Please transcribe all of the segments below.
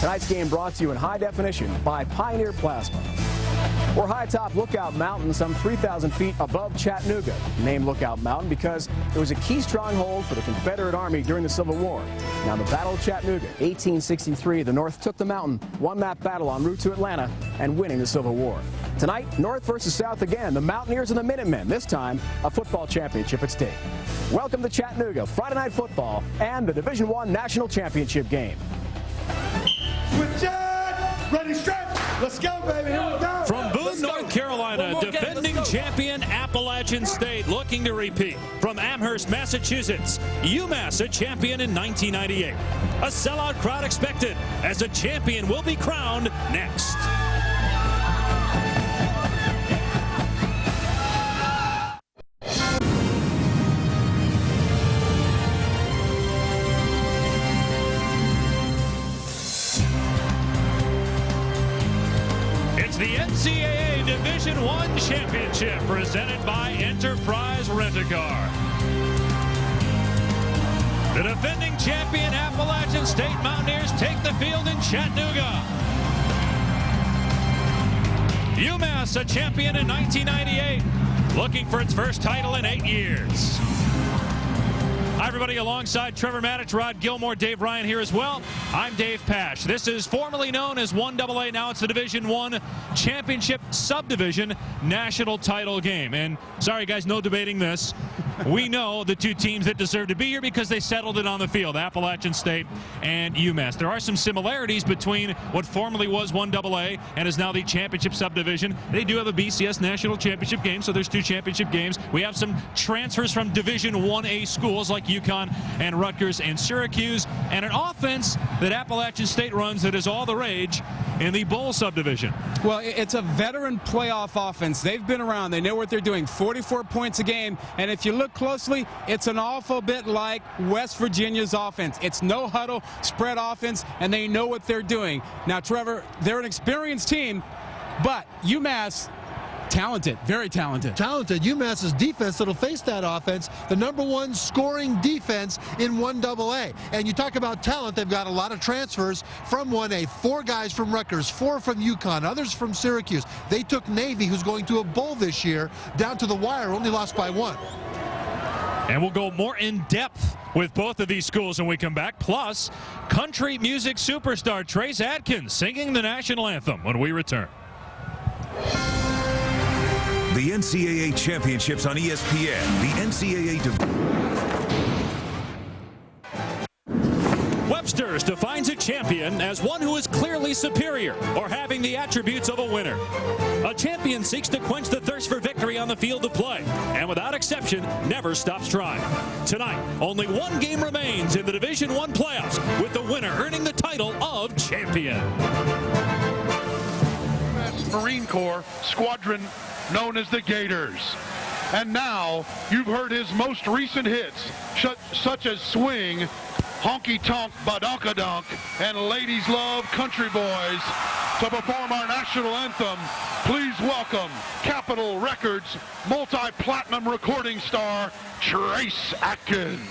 Tonight's game brought to you in high definition by Pioneer Plasma. We're high atop Lookout Mountain, some 3,000 feet above Chattanooga. Named Lookout Mountain because it was a key stronghold for the Confederate Army during the Civil War. Now, the Battle of Chattanooga, 1863, the North took the mountain, won that battle en route to Atlanta, and winning the Civil War. Tonight, North versus South again, the Mountaineers and the Minutemen, this time a football championship at stake. Welcome to Chattanooga, Friday Night Football, and the Division I National Championship game. Switch it! Ready, stretch! Let's go, baby! Here we go! From Boone, North Carolina, defending champion Appalachian State looking to repeat. From Amherst, Massachusetts, UMass a champion in 1998. A sellout crowd expected as a champion will be crowned next. The NCAA Division I Championship presented by Enterprise Rent-A-Car. The defending champion Appalachian State Mountaineers take the field in Chattanooga. UMass, a champion in 1998, looking for its first title in 8 years. Hi, everybody. Alongside Trevor Maddich, Rod Gilmore, Dave Ryan here as well. I'm Dave Pash. This is formerly known as 1AA. Now it's the Division I Championship Subdivision National Title game. And sorry, guys, no debating this. We know the two teams that deserve to be here because they settled it on the field, Appalachian State and UMass. There are some similarities between what formerly was 1AA and is now the Championship Subdivision. They do have a BCS National Championship game, so there's two championship games. We have some transfers from Division 1A schools like UConn and Rutgers and Syracuse, and an offense that Appalachian State runs that is all the rage in the Bowl Subdivision. Well, it's a veteran playoff offense. They've been around. They know what they're doing. 44 points a game, and if you look closely, it's an awful bit like West Virginia's offense. It's no huddle, spread offense, and they know what they're doing. Now, Trevor, they're an experienced team, but UMass, talented, very talented. Talented. UMass's defense that'll face that offense, the #1 scoring defense in 1AA. And you talk about talent, they've got a lot of transfers from 1A. 4 guys from Rutgers, 4 from UConn, others from Syracuse. They took Navy, who's going to a bowl this year, down to the wire, only lost by 1. And we'll go more in depth with both of these schools when we come back. Plus, country music superstar Trace Adkins singing the national anthem when we return. The NCAA Championships on ESPN. The NCAA Webster's defines a champion as one who is clearly superior or having the attributes of a winner. A champion seeks to quench the thirst for victory on the field of play and without exception never stops trying. Tonight, only one game remains in the Division I playoffs with the winner earning the title of champion. Marine Corps squadron known as the Gators. And now you've heard his most recent hits such as Swing, Honky Tonk Badonkadonk, and Ladies Love Country Boys. To perform our national anthem, please welcome Capitol Records multi-platinum recording star Trace Adkins.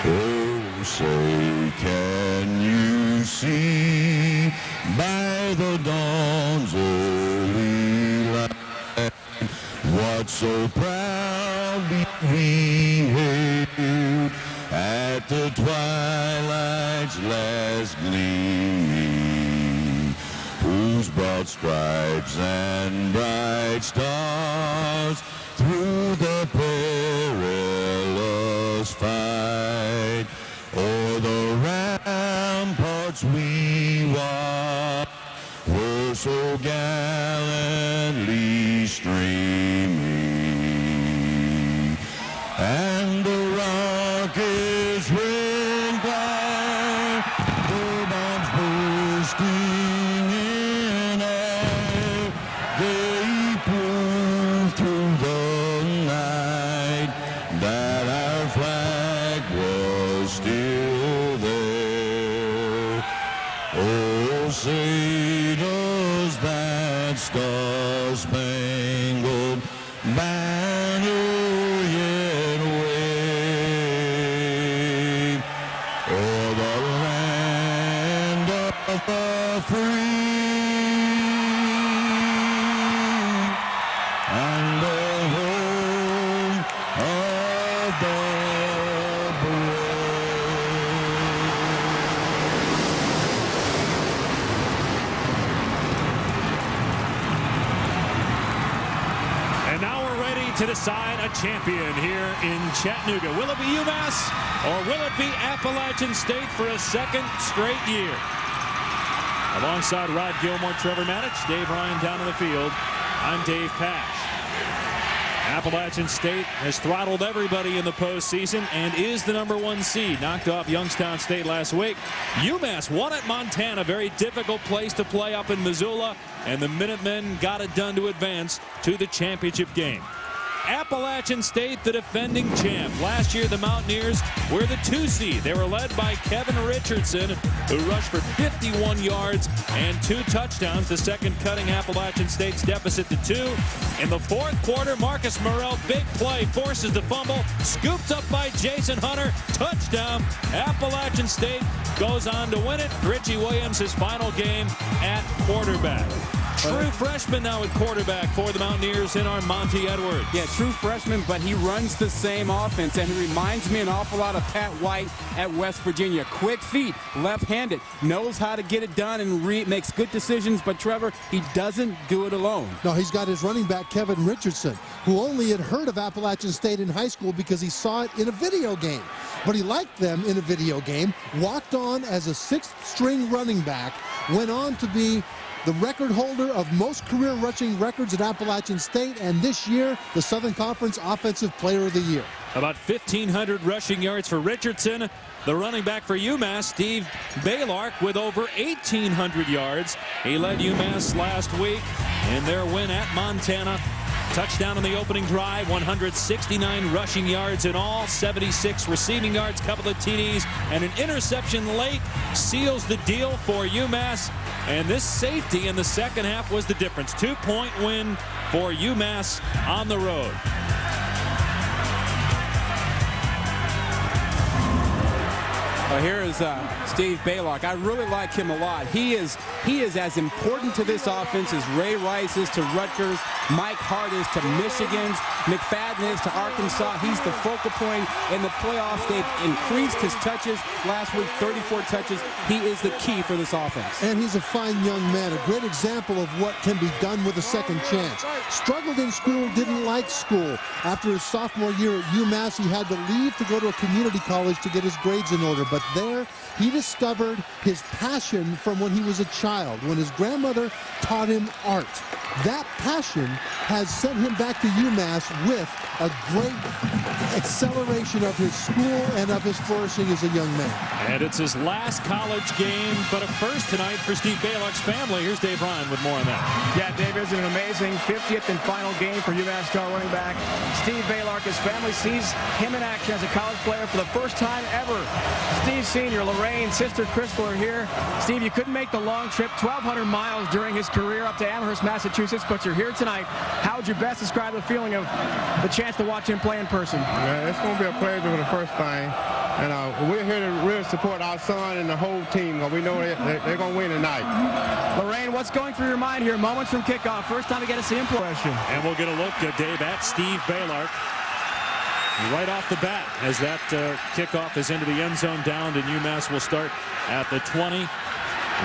Oh, say can you see by the dawn's early light what so proudly we hailed at the twilight's last gleaming, whose broad stripes and bright stars through the perilous fight o'er the ramparts we walked were so gallantly streaming, and the rockets ring by, the bombs bursting in air, they prove through the to decide a champion here in Chattanooga. Will it be UMass or will it be Appalachian State for a second straight year? Alongside Rod Gilmore, Trevor Matich, Dave Ryan down in the field, I'm Dave Pash. Appalachian State has throttled everybody in the postseason and is the #1 seed. Knocked off Youngstown State last week. UMass won at Montana, very difficult place to play up in Missoula, and the Minutemen got it done to advance to the championship game. Appalachian State, the defending champ. Last year, the Mountaineers were the 2 seed. They were led by Kevin Richardson, who rushed for 51 yards and 2 touchdowns, the second cutting Appalachian State's deficit to 2. In the fourth quarter, Marcus Morrell, big play, forces the fumble, scooped up by Jason Hunter, touchdown. Appalachian State goes on to win it. Richie Williams, his final game at quarterback. True freshman now at quarterback for the Mountaineers in our Monty Edwards. Yeah, true freshman, but he runs the same offense, and he reminds me an awful lot of Pat White at West Virginia. Quick feet, left-handed, knows how to get it done and makes good decisions, but Trevor, he doesn't do it alone. No, he's got his running back, Kevin Richardson, who only had heard of Appalachian State in high school because he saw it in a video game. But he liked them in a video game, walked on as a 6th-string running back, went on to be the record holder of most career rushing records at Appalachian State, and this year, the Southern Conference Offensive Player of the Year. About 1,500 rushing yards for Richardson. The running back for UMass, Steve Baylark, with over 1,800 yards. He led UMass last week in their win at Montana. Touchdown on the opening drive, 169 rushing yards in all, 76 receiving yards, couple of TDs, and an interception late seals the deal for UMass. And this safety in the second half was the difference. 2-point win for UMass on the road. Well, here is Steve Baylark. I really like him a lot. He is as important to this offense as Ray Rice is to Rutgers, Mike Hart is to Michigan's, McFadden is to Arkansas. He's the focal point in the playoffs. They've increased his touches. Last week, 34 touches. He is the key for this offense. And he's a fine young man, a great example of what can be done with a second chance. Struggled in school, didn't like school. After his sophomore year at UMass, he had to leave to go to a community college to get his grades in order. But there, he discovered his passion from when he was a child, when his grandmother taught him art. That passion has sent him back to UMass with a great acceleration of his school and of his flourishing as a young man. And it's his last college game, but a first tonight for Steve Baylark's family. Here's Dave Ryan with more on that. Yeah, Dave, isn't it amazing? 50th and final game for UMass star running back Steve Baylark. His family sees him in action as a college player for the first time ever. Steve Sr., Lorraine, sister Crystal are here. Steve, you couldn't make the long trip, 1,200 miles during his career up to Amherst, Massachusetts, but you're here tonight. How would you best describe the feeling of the chance to watch him play in person? Yeah, it's going to be a pleasure for the first thing. And we're here to really support our son and the whole team. We know they're going to win tonight. Lorraine, what's going through your mind here? Moments from kickoff. First time we get to see him play. And we'll get a look, Dave, at Steve Baylark right off the bat as that kickoff is into the end zone down, and UMass will start at the 20.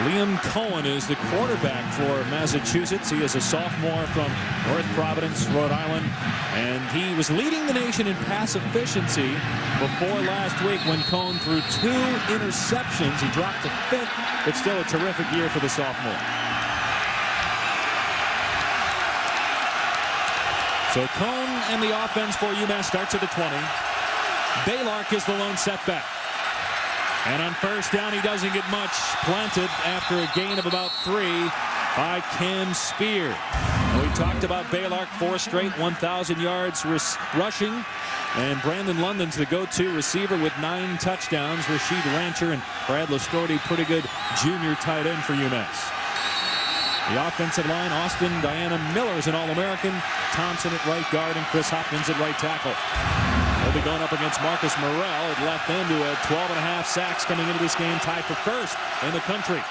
Liam Cohen is the quarterback for Massachusetts. He is a sophomore from North Providence, Rhode Island, and he was leading the nation in pass efficiency before last week when Cohen threw 2 interceptions. He dropped to 5th, but still a terrific year for the sophomore. So Cohen and the offense for UMass starts at the 20. Baylark is the lone setback. And on first down, he doesn't get much. Planted after a gain of about 3 by Cam Spear. We talked about Baylark, 4 straight 1,000 yards rushing. And Brandon London's the go-to receiver with 9 touchdowns. Rashid Rancher and Brad Lastorti, pretty good junior tight end for UMass. The offensive line, Austin Diana Miller is an All-American. Thompson at right guard and Chris Hopkins at right tackle. They'll be going up against Marcus Morrell at left end, who had 12.5 sacks coming into this game, tied for first in the country.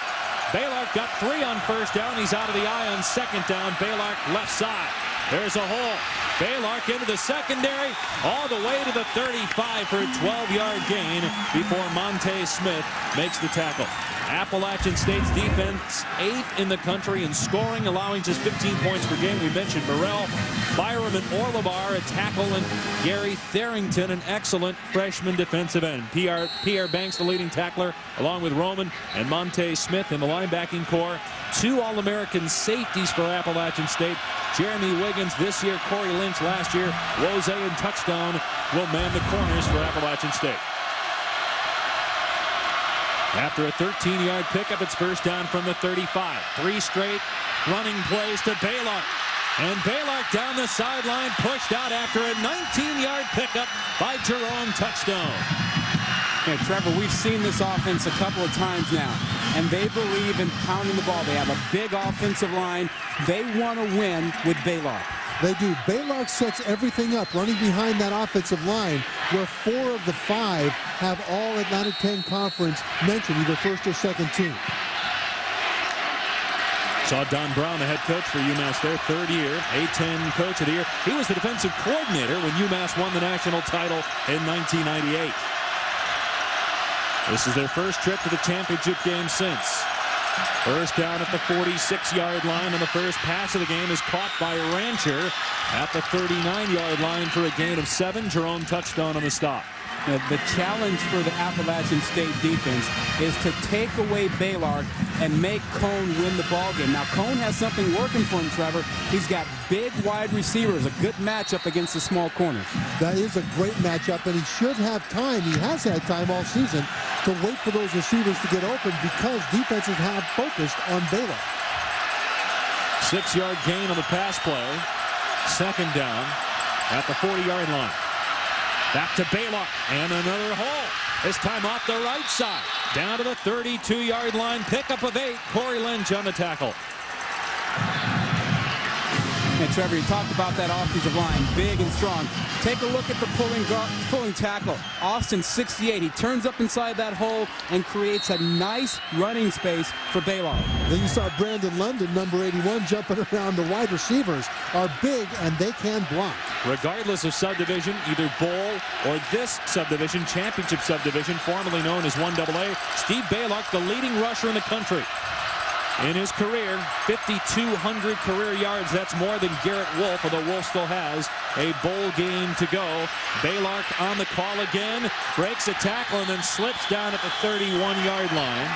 Baylark got 3 on first down. He's out of the eye on second down. Baylark left side. There's a hole. Baylark into the secondary, all the way to the 35 for a 12-yard gain before Monte Smith makes the tackle. Appalachian State's defense 8th in the country in scoring, allowing just 15 points per game. We mentioned Burrell, Byram, and Orlebar, a tackle, and Gary Tharrington, an excellent freshman defensive end. Pierre Banks, the leading tackler, along with Roman and Monte Smith in the linebacking core. 2 All-American safeties for Appalachian State. Jeremy Wiggins this year, Corey Lynch last year. Rose and Touchdown will man the corners for Appalachian State. After a 13-yard pickup, it's first down from the 35. 3 straight running plays to Baylark. And Baylark down the sideline, pushed out after a 19-yard pickup by Jerome Touchdown. Yeah, Trevor, we've seen this offense a couple of times now, and they believe in pounding the ball. They have a big offensive line. They want to win with Baylark. They do. Baylark sets everything up, running behind that offensive line, where 4 of the 5 have all Atlantic 10 Conference mentioned, either first or second team. Saw Don Brown, the head coach for UMass, their 3rd year, A-10 coach of the year. He was the defensive coordinator when UMass won the national title in 1998. This is their first trip to the championship game since. First down at the 46-yard line, and the first pass of the game is caught by Rancher at the 39-yard line for a gain of 7. Jerome Touchdown on the stop. The challenge for the Appalachian State defense is to take away Baylark and make Cone win the ballgame. Now, Cone has something working for him, Trevor. He's got big wide receivers, a good matchup against the small corners. That is a great matchup, and he should have time. He has had time all season to wait for those receivers to get open because defenses have focused on Baylark. 6-yard gain on the pass play. Second down at the 40-yard line. Back to Baylark, and another hole. This time off the right side. Down to the 32-yard line. Pickup of 8. Corey Lynch on the tackle. And Trevor, you talked about that offensive line, big and strong. Take a look at the pulling tackle. Austin, 68. He turns up inside that hole and creates a nice running space for Baylark. Then you saw Brandon London, number 81, jumping around. The wide receivers are big, and they can block. Regardless of subdivision, either bowl or this subdivision, championship subdivision, formerly known as 1AA, Steve Baylark, the leading rusher in the country. In his career, 5,200 career yards. That's more than Garrett Wolf, although Wolf still has a bowl game to go. Baylark on the call again, breaks a tackle, and then slips down at the 31-yard line.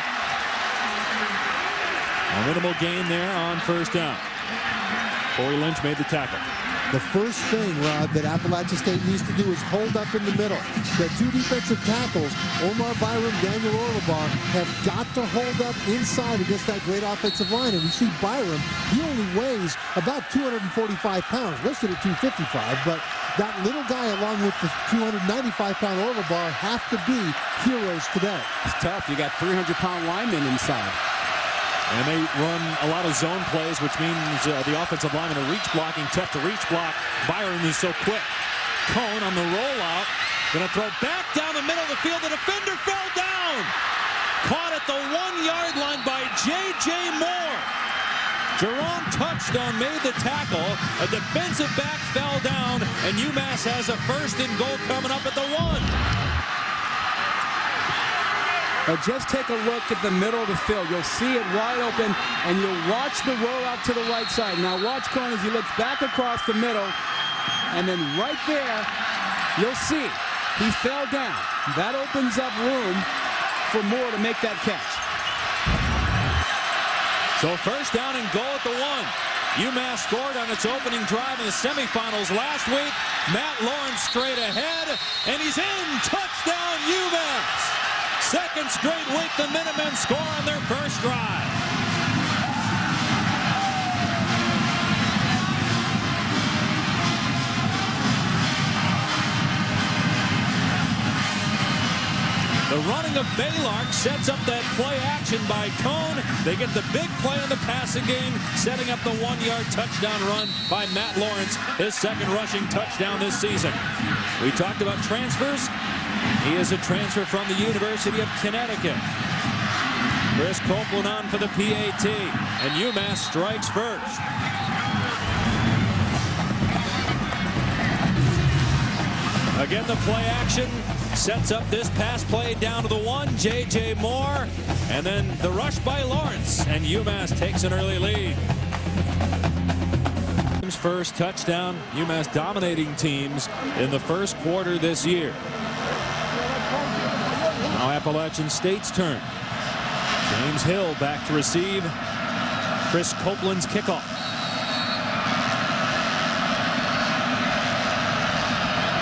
A minimal gain there on first down. Corey Lynch made the tackle. The first thing, Rod, that Appalachian State needs to do is hold up in the middle. The 2 defensive tackles, Omar Byram, Daniel Orlebar, have got to hold up inside against that great offensive line. And we see Byram, he only weighs about 245 pounds, listed at 255, but that little guy along with the 295-pound Orlebar have to be heroes today. It's tough. You got 300-pound linemen inside. And they run a lot of zone plays, which means the offensive linemen are reach blocking, tough to reach block. Byron is so quick. Cone on the rollout. Going to throw back down the middle of the field. The defender fell down. Caught at the 1-yard line by J.J. Moore. Jerome Touchdown made the tackle. A defensive back fell down, and UMass has a first and goal coming up at the 1. Now just take a look at the middle of the field. You'll see it wide open, and you'll watch the rollout to the right side. Now watch Cone as he looks back across the middle, and then right there, you'll see he fell down. That opens up room for Moore to make that catch. So first down and goal at the 1. UMass scored on its opening drive in the semifinals last week. Matt Lawrence straight ahead, and he's in. Touchdown, UMass. Second straight week the Minutemen score on their first drive. The running of Baylark sets up that play action by Cone. They get the big play in the passing game, setting up the 1-yard touchdown run by Matt Lawrence, his second rushing touchdown this season. We talked about transfers. He is a transfer from the University of Connecticut. Chris Copeland on for the PAT, and UMass strikes first. Again, the play action sets up this pass play down to the 1. J.J. Moore. And then the rush by Lawrence. And UMass takes an early lead. First touchdown. UMass dominating teams in the first quarter this year. Now Appalachian State's turn. James Hill back to receive. Chris Copeland's kickoff.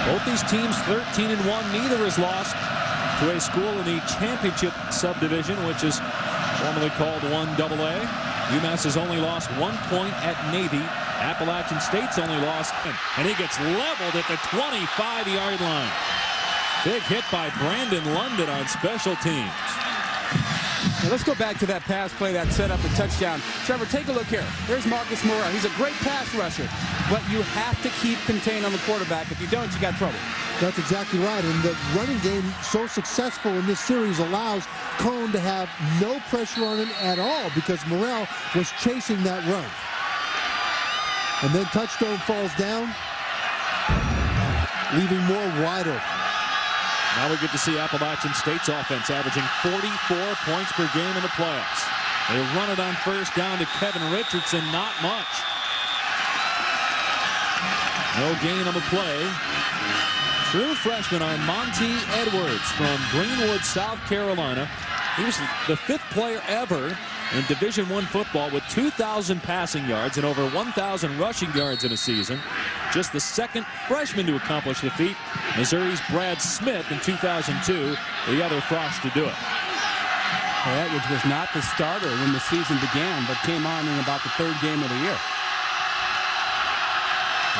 Both these teams 13-1. Neither has lost to a school in the championship subdivision, which is formerly called 1AA. UMass has only lost 1 point at Navy. Appalachian State's only lost, and he gets leveled at the 25-yard line. Big hit by Brandon London on special teams. Now let's go back to that pass play that set up the touchdown. Trevor, take a look here. There's Marcus Morrell. He's a great pass rusher, but you have to keep contained on the quarterback. If you don't, you got trouble. That's exactly right. And the running game, so successful in this series, allows Cone to have no pressure on him at all because Morrell was chasing that run. And then Touchstone falls down, leaving Moore wider. Now we get to see Appalachian State's offense averaging 44 points per game in the playoffs. They run it on first down to Kevin Richardson, not much. No gain on the play. True freshman on Monty Edwards from Greenwood, South Carolina. He was the 5th player ever in Division I football with 2,000 passing yards and over 1,000 rushing yards in a season. Just the 2nd freshman to accomplish the feat. Missouri's Brad Smith in 2002, the other Frost to do it. Well, Edwards was not the starter when the season began, but came on in about the 3rd game of the year.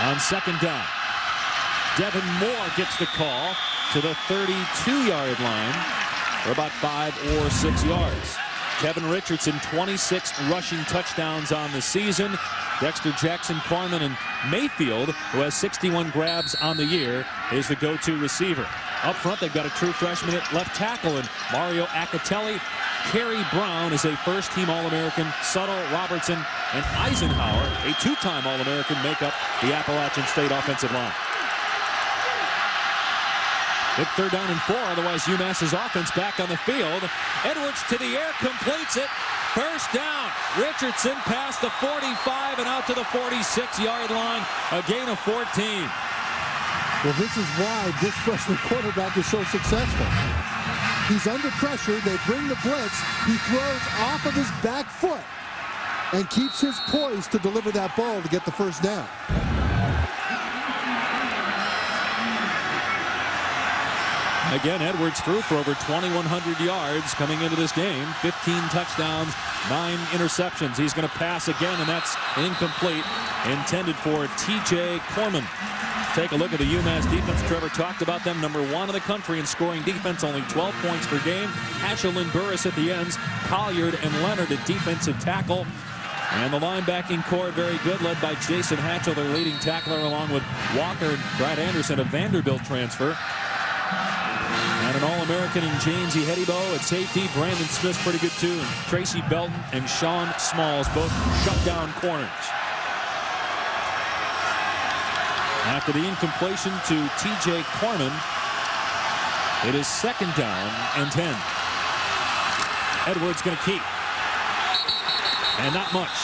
On second down, Devin Moore gets the call to the 32-yard line for about 5 or 6 yards. Kevin Richardson, 26 rushing touchdowns on the season. Dexter Jackson, Corman, and Mayfield, who has 61 grabs on the year, is the go-to receiver. Up front, they've got a true freshman at left tackle, and Mario Acatelli. Kerry Brown is a first-team All-American. Suttle, Robertson, and Eisenhower, a 2-time All-American, make up the Appalachian State offensive line. Big 3rd down and 4, otherwise UMass's offense back on the field. Edwards to the air, completes it. First down. Richardson past the 45 and out to the 46-yard line. A gain of 14. Well, this is why this freshman quarterback is so successful. He's under pressure. They bring the blitz. He throws off of his back foot and keeps his poise to deliver that ball to get the first down. Again, Edwards threw for over 2,100 yards coming into this game. 15 touchdowns, 9 interceptions. He's going to pass again, and that's incomplete. Intended for T.J. Corman. Take a look at the UMass defense. Trevor talked about them. Number 1 in the country in scoring defense. Only 12 points per game. Hatchell and Burris at the ends. Colliard and Leonard at defensive tackle. And the linebacking core very good, led by Jason Hatchell, their leading tackler, along with Walker and Brad Anderson, a Vanderbilt transfer. And an All-American in James E. Hedibo at safety. Brandon Smith's pretty good too. And Tracy Belton and Sean Smalls, both shutdown corners. After the incompletion to T.J. Corman, it is 2nd down and 10. Edwards going to keep. And not much.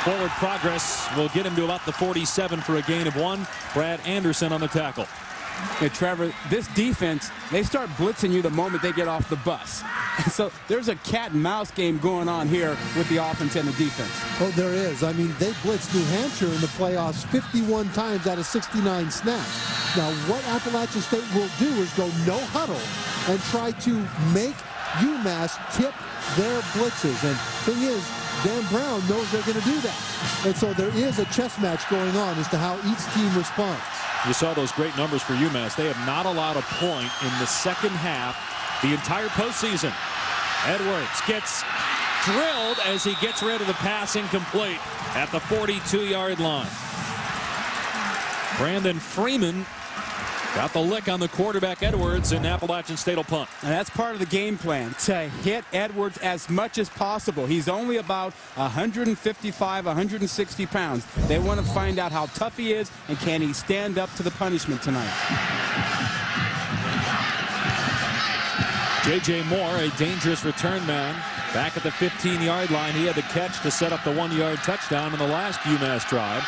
Forward progress will get him to about the 47 for a gain of 1. Brad Anderson on the tackle. Hey, Trevor, this defense, they start blitzing you the moment they get off the bus. So there's a cat and mouse game going on here with the offense and the defense. Oh, there is. I mean, they blitzed New Hampshire in the playoffs 51 times out of 69 snaps. Now, what Appalachian State will do is go no huddle and try to make UMass tip their blitzes. And thing is, Dan Brown knows they're going to do that. And so there is a chess match going on as to how each team responds. You saw those great numbers for UMass. They have not allowed a point in the second half the entire postseason. Edwards gets drilled as he gets rid of the pass, incomplete at the 42-yard line. Brandon Freeman Got the lick on the quarterback Edwards, and Appalachian State will punt. And that's part of the game plan, to hit Edwards as much as possible. He's only about 155, 160 pounds. They want to find out how tough he is and can he stand up to the punishment tonight. J.J. Moore, a dangerous return man, back at the 15-yard line. He had the catch to set up the 1-yard touchdown in the last UMass drive.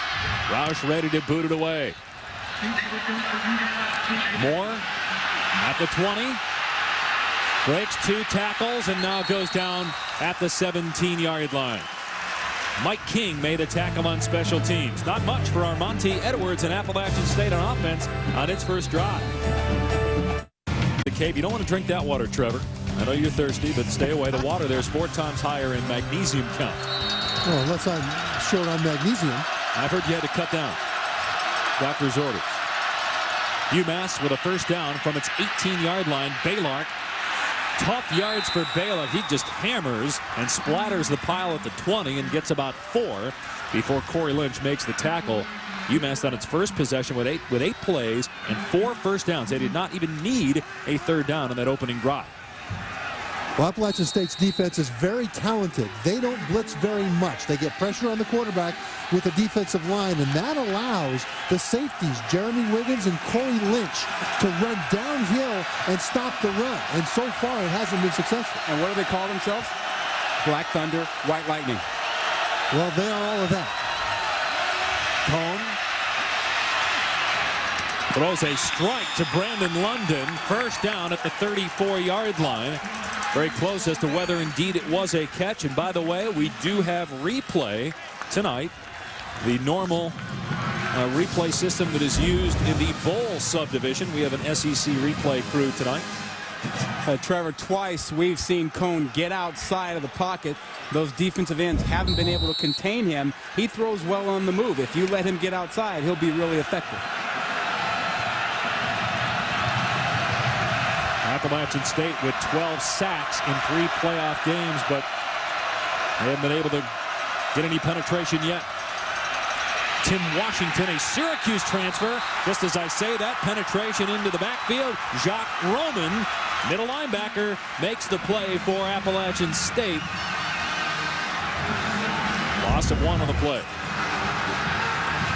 Roush ready to boot it away. Moore at the 20. Breaks 2 tackles and now goes down at the 17-yard line. Mike King made a tackle on special teams. Not much for Armonte Edwards and Appalachian State on offense on its first drive. The cave, you don't want to drink that water, Trevor. I know you're thirsty, but stay away. The water there is 4 times higher in magnesium count. Well, unless I'm short on magnesium. I've heard you had to cut down. Doctor's orders. UMass with a first down from its 18-yard line. Baylor. Tough yards for Baylor. He just hammers and splatters the pile at the 20 and gets about 4 before Corey Lynch makes the tackle. UMass on its first possession with eight plays and 4 first downs. They did not even need a third down in that opening drive. Well, Appalachian State's defense is very talented. They don't blitz very much. They get pressure on the quarterback with the defensive line, and that allows the safeties, Jeremy Wiggins and Corey Lynch, to run downhill and stop the run. And so far, it hasn't been successful. And what do they call themselves? Black Thunder, White Lightning. Well, they are all of that. Cone throws a strike to Brandon London. First down at the 34-yard line. Very close as to whether indeed it was a catch. And by the way, we do have replay tonight. The normal replay system that is used in the bowl subdivision. We have an SEC replay crew tonight. Trevor, twice we've seen Cone get outside of the pocket. Those defensive ends haven't been able to contain him. He throws well on the move. If you let him get outside, he'll be really effective. Appalachian State with 12 sacks in 3 playoff games, but they haven't been able to get any penetration yet. Tim Washington, a Syracuse transfer. Just as I say that, penetration into the backfield. Jacques Roman, middle linebacker, makes the play for Appalachian State. Loss of 1 on the play.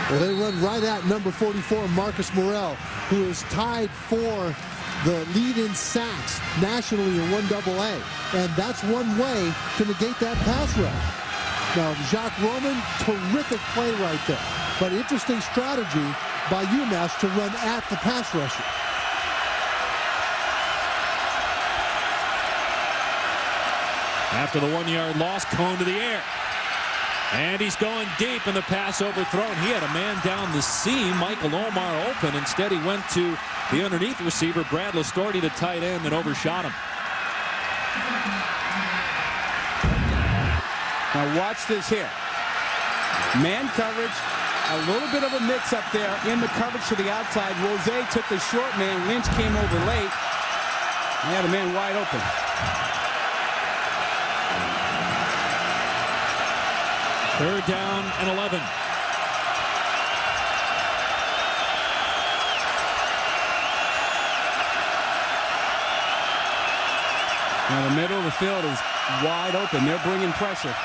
Well, they run right at number 44, Marcus Morrell, who is tied for the lead in sacks nationally in 1AA. And that's one way to negate that pass rush. Now, Jacques Roman, terrific play right there. But interesting strategy by UMass to run at the pass rusher. After the 1-yard loss, Cone to the air. And he's going deep, and the pass overthrown. He had a man down the seam, Michael Omar, open. Instead, he went to the underneath receiver, Brad Listorti, the tight end, and overshot him. Now watch this here. Man coverage, a little bit of a mix up there in the coverage to the outside. Rose took the short man. Lynch came over late. He had a man wide open. Third down and 11. Now the middle of the field is wide open. They're bringing pressure.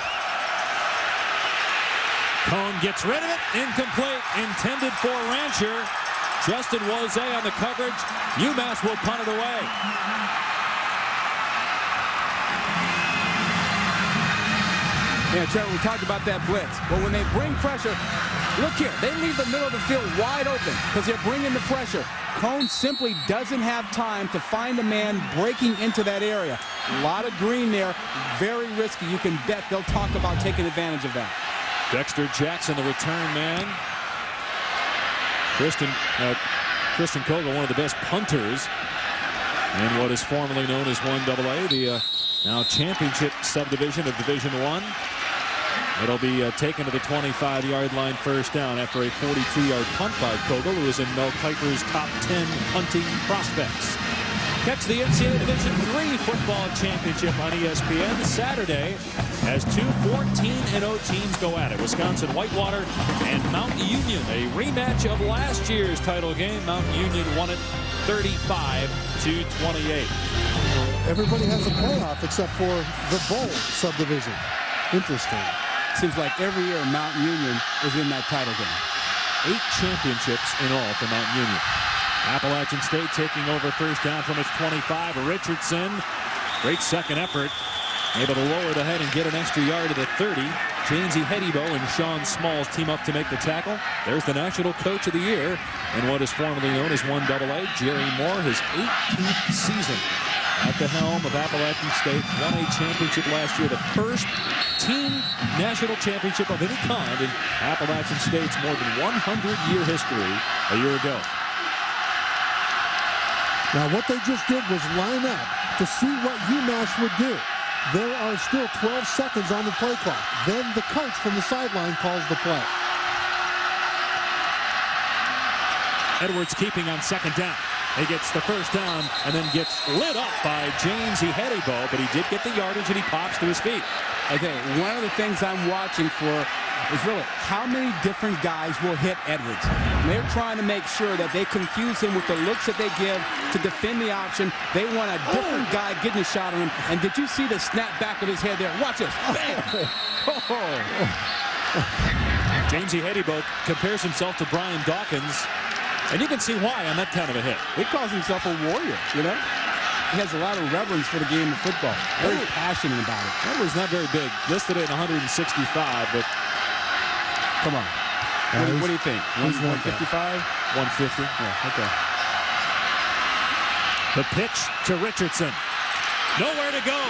Cone gets rid of it. Incomplete. Intended for Rancher. Justin Wose on the coverage. UMass will punt it away. Yeah, Trevor, we talked about that blitz. Well, when they bring pressure, look here. They leave the middle of the field wide open because they're bringing the pressure. Cone simply doesn't have time to find a man breaking into that area. A lot of green there. Very risky. You can bet they'll talk about taking advantage of that. Dexter Jackson, the return man. Kristen Kogel, one of the best punters in what is formerly known as 1AA, the now championship subdivision of Division I. It'll be taken to the 25-yard line, first down after a 42-yard punt by Kogel, who is in Mel Kiper's top 10 punting prospects. Catch the NCAA Division III football championship on ESPN Saturday as two 14-0 teams go at it. Wisconsin Whitewater and Mount Union, a rematch of last year's title game. Mount Union won it 35-28. Everybody has a playoff except for the bowl subdivision. Interesting. Seems like every year Mount Union is in that title game. 8 championships in all for Mount Union. Appalachian State taking over first down from its 25. Richardson, great second effort, able to lower the head and get an extra yard to the 30. Jamesy Hedibo and Sean Smalls team up to make the tackle. There's the National Coach of the Year in what is formerly known as 1AA. Jerry Moore, his 18th season at the helm of Appalachian State, won a championship last year, the first team national championship of any kind in Appalachian State's more than 100-year history a year ago. Now what they just did was line up to see what UMass would do. There are still 12 seconds on the play clock. Then the coach from the sideline calls the play. Edwards keeping on second down. He gets the first down and then gets lit up by Jamesy Hedibo, but he did get the yardage and he pops to his feet. Okay, one of the things I'm watching for is really how many different guys will hit Edwards. And they're trying to make sure that they confuse him with the looks that they give to defend the option. They want a different guy getting a shot on him. And did you see the snap back of his head there? Watch this. Bam! Jamesy Hedibo compares himself to Brian Dawkins, and you can see why on that kind of a hit. He calls himself a warrior, you know? He has a lot of reverence for the game of football. Very passionate about it. Edwards not very big. Listed at 165, but come on. What do you think? 155? 150? Yeah, okay. The pitch to Richardson. Nowhere to go.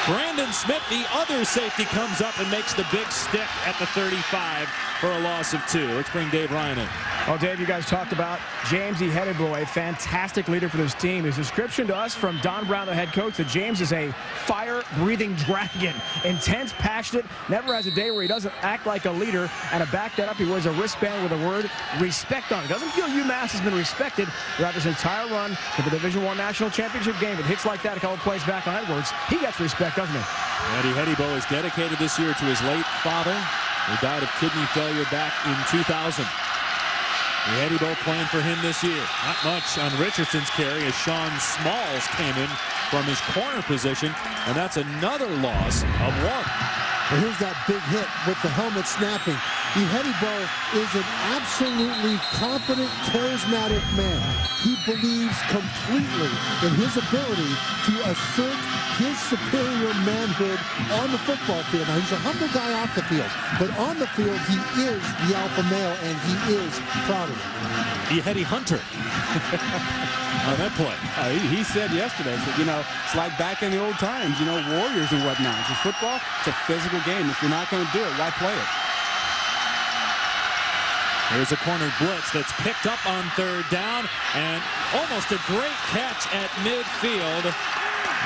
Brandon Smith, the other safety, comes up and makes the big stick at the 35 for a loss of 2. Let's bring Dave Ryan in. Well, Dave, you guys talked about Jamesy Hedibo, a fantastic leader for this team. His description to us from Don Brown, the head coach, that James is a fire-breathing dragon. Intense, passionate, never has a day where he doesn't act like a leader. And to back that up, he wears a wristband with the word respect on it. Doesn't feel UMass has been respected throughout this entire run to the Division I National Championship game. With hits like that a couple plays back on Edwards, he gets respect, doesn't he? Eddie Hedibo is dedicated this year to his late father, who died of kidney failure back in 2000. Hedibo playing for him this year. Not much on Richardson's carry as Sean Smalls came in from his corner position, and that's another loss of 1. And here's that big hit with the helmet snapping. Hedibo is an absolutely confident, charismatic man. He believes completely in his ability to assert his superior manhood on the football field. Now, he's a humble guy off the field, but on the field, he is the alpha male, and he is proud of it. Eddie Hunter on that play. He said yesterday, you know, it's like back in the old times, you know, warriors and whatnot. It's football, it's a physical game. If you're not going to do it, why play it? Here's a corner blitz that's picked up on third down, and almost a great catch at midfield.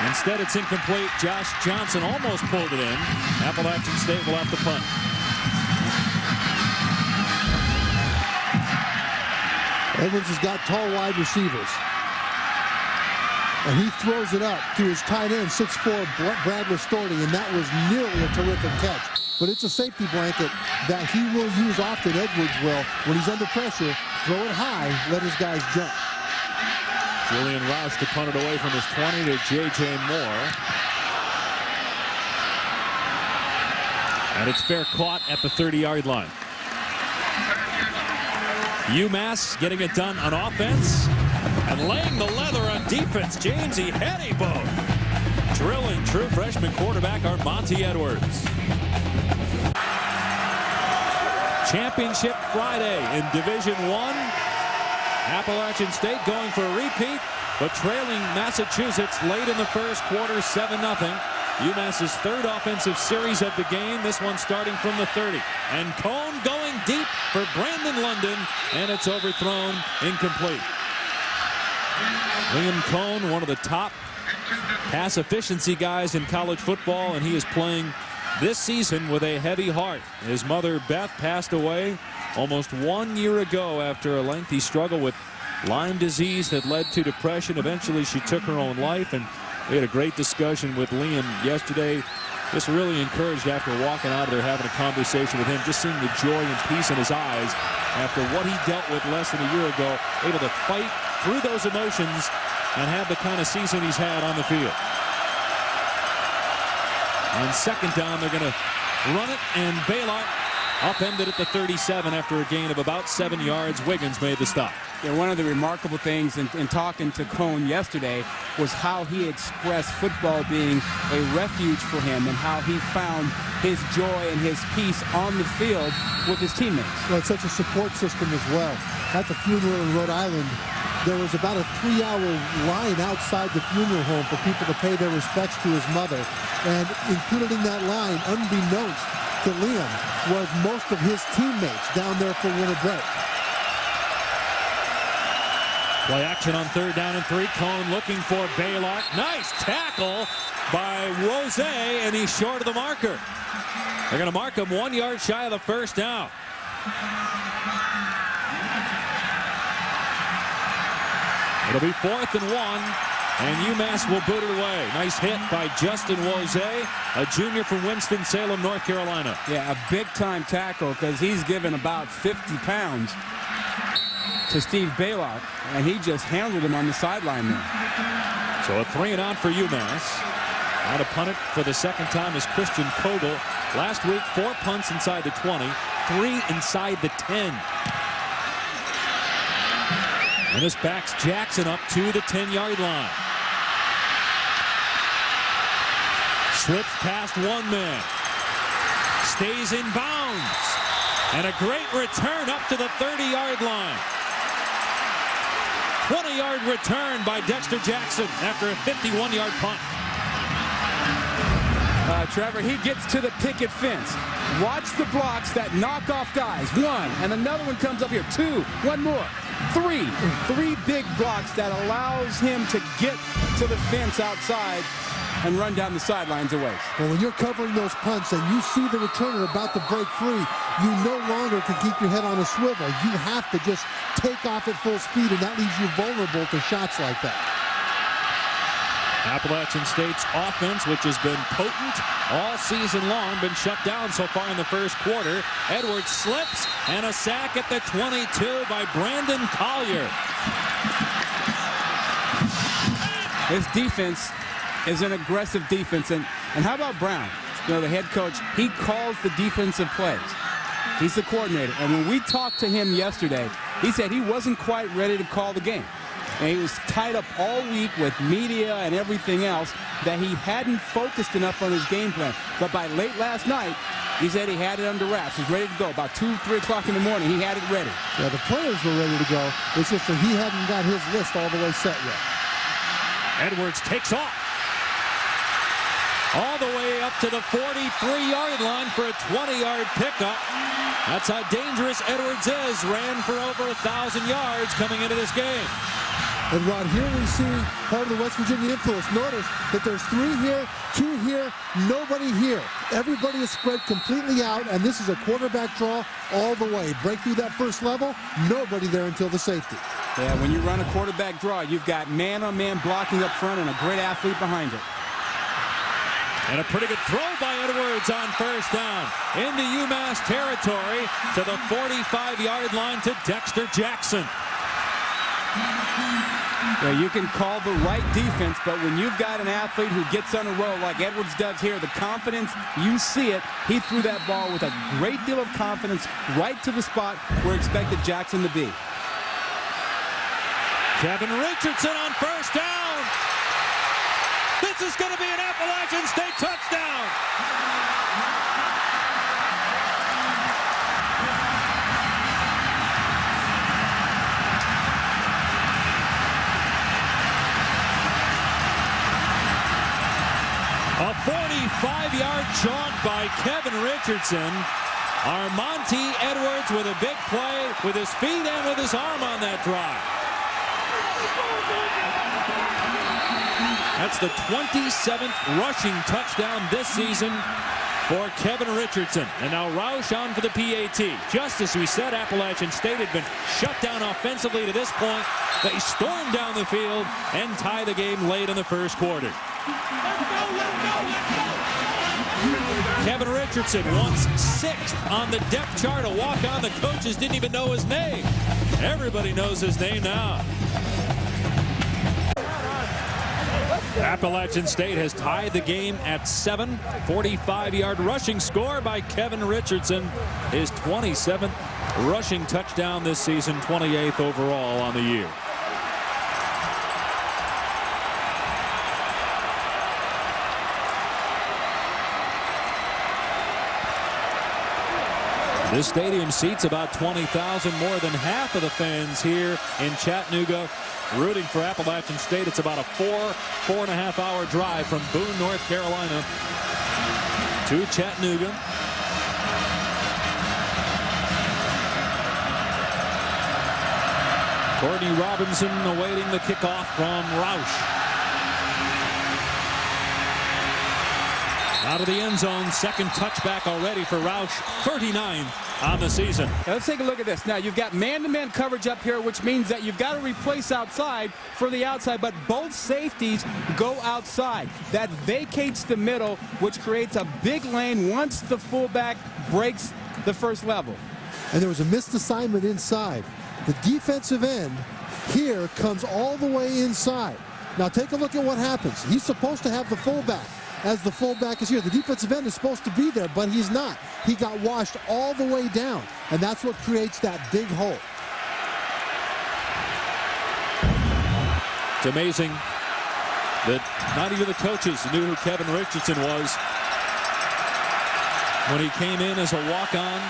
Instead, it's incomplete. Josh Johnson almost pulled it in. Appalachian State will have to punt. Edwards has got tall wide receivers. And he throws it up to his tight end, 6'4", Brad Ristorti, and that was nearly a terrific catch. But it's a safety blanket that he will use often, Edwards will. When he's under pressure, throw it high, let his guys jump. Julian Roush to punt it away from his 20 to J.J. Moore. And it's fair caught at the 30-yard line. UMass getting it done on offense and laying the leather on defense. Jamesy Hedibo drilling true freshman quarterback Armonte Edwards. Championship Friday in Division I. Appalachian State going for a repeat, but trailing Massachusetts late in the first quarter, 7-0. UMass's third offensive series of the game, this one starting from the 30. And Cone going deep for Brandon London, and it's overthrown, incomplete. Liam Cone, one of the top pass efficiency guys in college football, and he is playing this season with a heavy heart. His mother, Beth, passed away almost 1 year ago after a lengthy struggle with Lyme disease had led to depression. Eventually, she took her own life, and we had a great discussion with Liam yesterday. Just really encouraged after walking out of there, having a conversation with him, just seeing the joy and peace in his eyes after what he dealt with less than a year ago, able to fight through those emotions and have the kind of season he's had on the field. On second down, they're going to run it, and Baylock upended at the 37 after a gain of about 7 yards. Wiggins made the stop. Yeah, one of the remarkable things in talking to Cone yesterday was how he expressed football being a refuge for him and how he found his joy and his peace on the field with his teammates. Well, it's such a support system as well. At the funeral in Rhode Island, there was about a 3-hour line outside the funeral home for people to pay their respects to his mother. And included in that line, unbeknownst to Liam, was most of his teammates down there for winter break. Play action on third down and 3. Cone looking for Baylock. Nice tackle by Rose, and he's short of the marker. They're going to mark him 1 yard shy of the first down. It'll be 4th and 1, and UMass will boot it away. Nice hit by Justin Rose, a junior from Winston-Salem, North Carolina. Yeah, a big-time tackle because he's given about 50 pounds to Steve Baylock, and he just handled him on the sideline there. So a 3 and out for UMass. Now to punt it for the second time is Christian Kogel. Last week, 4 punts inside the 20, 3 inside the 10. And this backs Jackson up to the 10-yard line. Slips past one man. Stays in bounds. And a great return up to the 30-yard line. 20-yard return by Dexter Jackson after a 51-yard punt. Trevor, he gets to the picket fence. Watch the blocks that knock off guys. 1, and another one comes up here. 2, one more. 3 big blocks that allows him to get to the fence outside and run down the sidelines away. Well, when you're covering those punts and you see the returner about to break free, you no longer can keep your head on a swivel. You have to just take off at full speed, and that leaves you vulnerable to shots like that. Appalachian State's offense, which has been potent all season long, been shut down so far in the first quarter. Edwards slips, and a sack at the 22 by Brandon Collier. His defense is an aggressive defense, and how about Brown? You know, the head coach, he calls the defensive plays. He's the coordinator, and when we talked to him yesterday, he said he wasn't quite ready to call the game. And he was tied up all week with media and everything else that he hadn't focused enough on his game plan. But by late last night, he said he had it under wraps. He's ready to go. About 2, 3 o'clock in the morning, he had it ready. Yeah, the players were ready to go. It's just that he hadn't got his list all the way set yet. Edwards takes off. All the way up to the 43-yard line for a 20-yard pickup. That's how dangerous Edwards is. Ran for over 1,000 yards coming into this game. And Rod, here we see part of the West Virginia influence. Notice that there's 3 here, 2 here, nobody here. Everybody is spread completely out, and this is a quarterback draw all the way. Break through that first level, nobody there until the safety. Yeah, when you run a quarterback draw, you've got man-on-man blocking up front and a great athlete behind it. And a pretty good throw by Edwards on first down into UMass territory to the 45-yard line to Dexter Jackson. Yeah, you can call the right defense, but when you've got an athlete who gets on a roll like Edwards does here, the confidence, you see it. He threw that ball with a great deal of confidence right to the spot where expected Jackson to be. Kevin Richardson on first down. This is going to be an Appalachian State touchdown. A 45-yard jaunt by Kevin Richardson. Armonte Edwards with a big play with his feet and with his arm on that drive. That's the 27th rushing touchdown this season for Kevin Richardson. And now Roush on for the PAT. Just as we said, Appalachian State had been shut down offensively to this point. They storm down the field and tie the game late in the first quarter. Kevin Richardson once 6th on the depth chart. A walk-on. The coaches didn't even know his name. Everybody knows his name now. Appalachian State has tied the game at 7. 45-yard rushing score by Kevin Richardson. His 27th rushing touchdown this season, 28th overall on the year. This stadium seats about 20,000, more than half of the fans here in Chattanooga rooting for Appalachian State. It's about a 4.5 hour drive from Boone, North Carolina to Chattanooga. Courtney Robinson awaiting the kickoff from Roush. Out of the end zone, second touchback already for Roush, 39th on the season. Now let's take a look at this. Now you've got man-to-man coverage up here, which means that you've got to replace outside for the outside, but both safeties go outside. That vacates the middle, which creates a big lane once the fullback breaks the first level. And there was a missed assignment inside. The defensive end here comes all the way inside. Now take a look at what happens. He's supposed to have the fullback. As the fullback is here, the defensive end is supposed to be there, but he's not. He got washed all the way down, and that's what creates that big hole. It's amazing that not even the coaches knew who Kevin Richardson was when he came in as a walk-on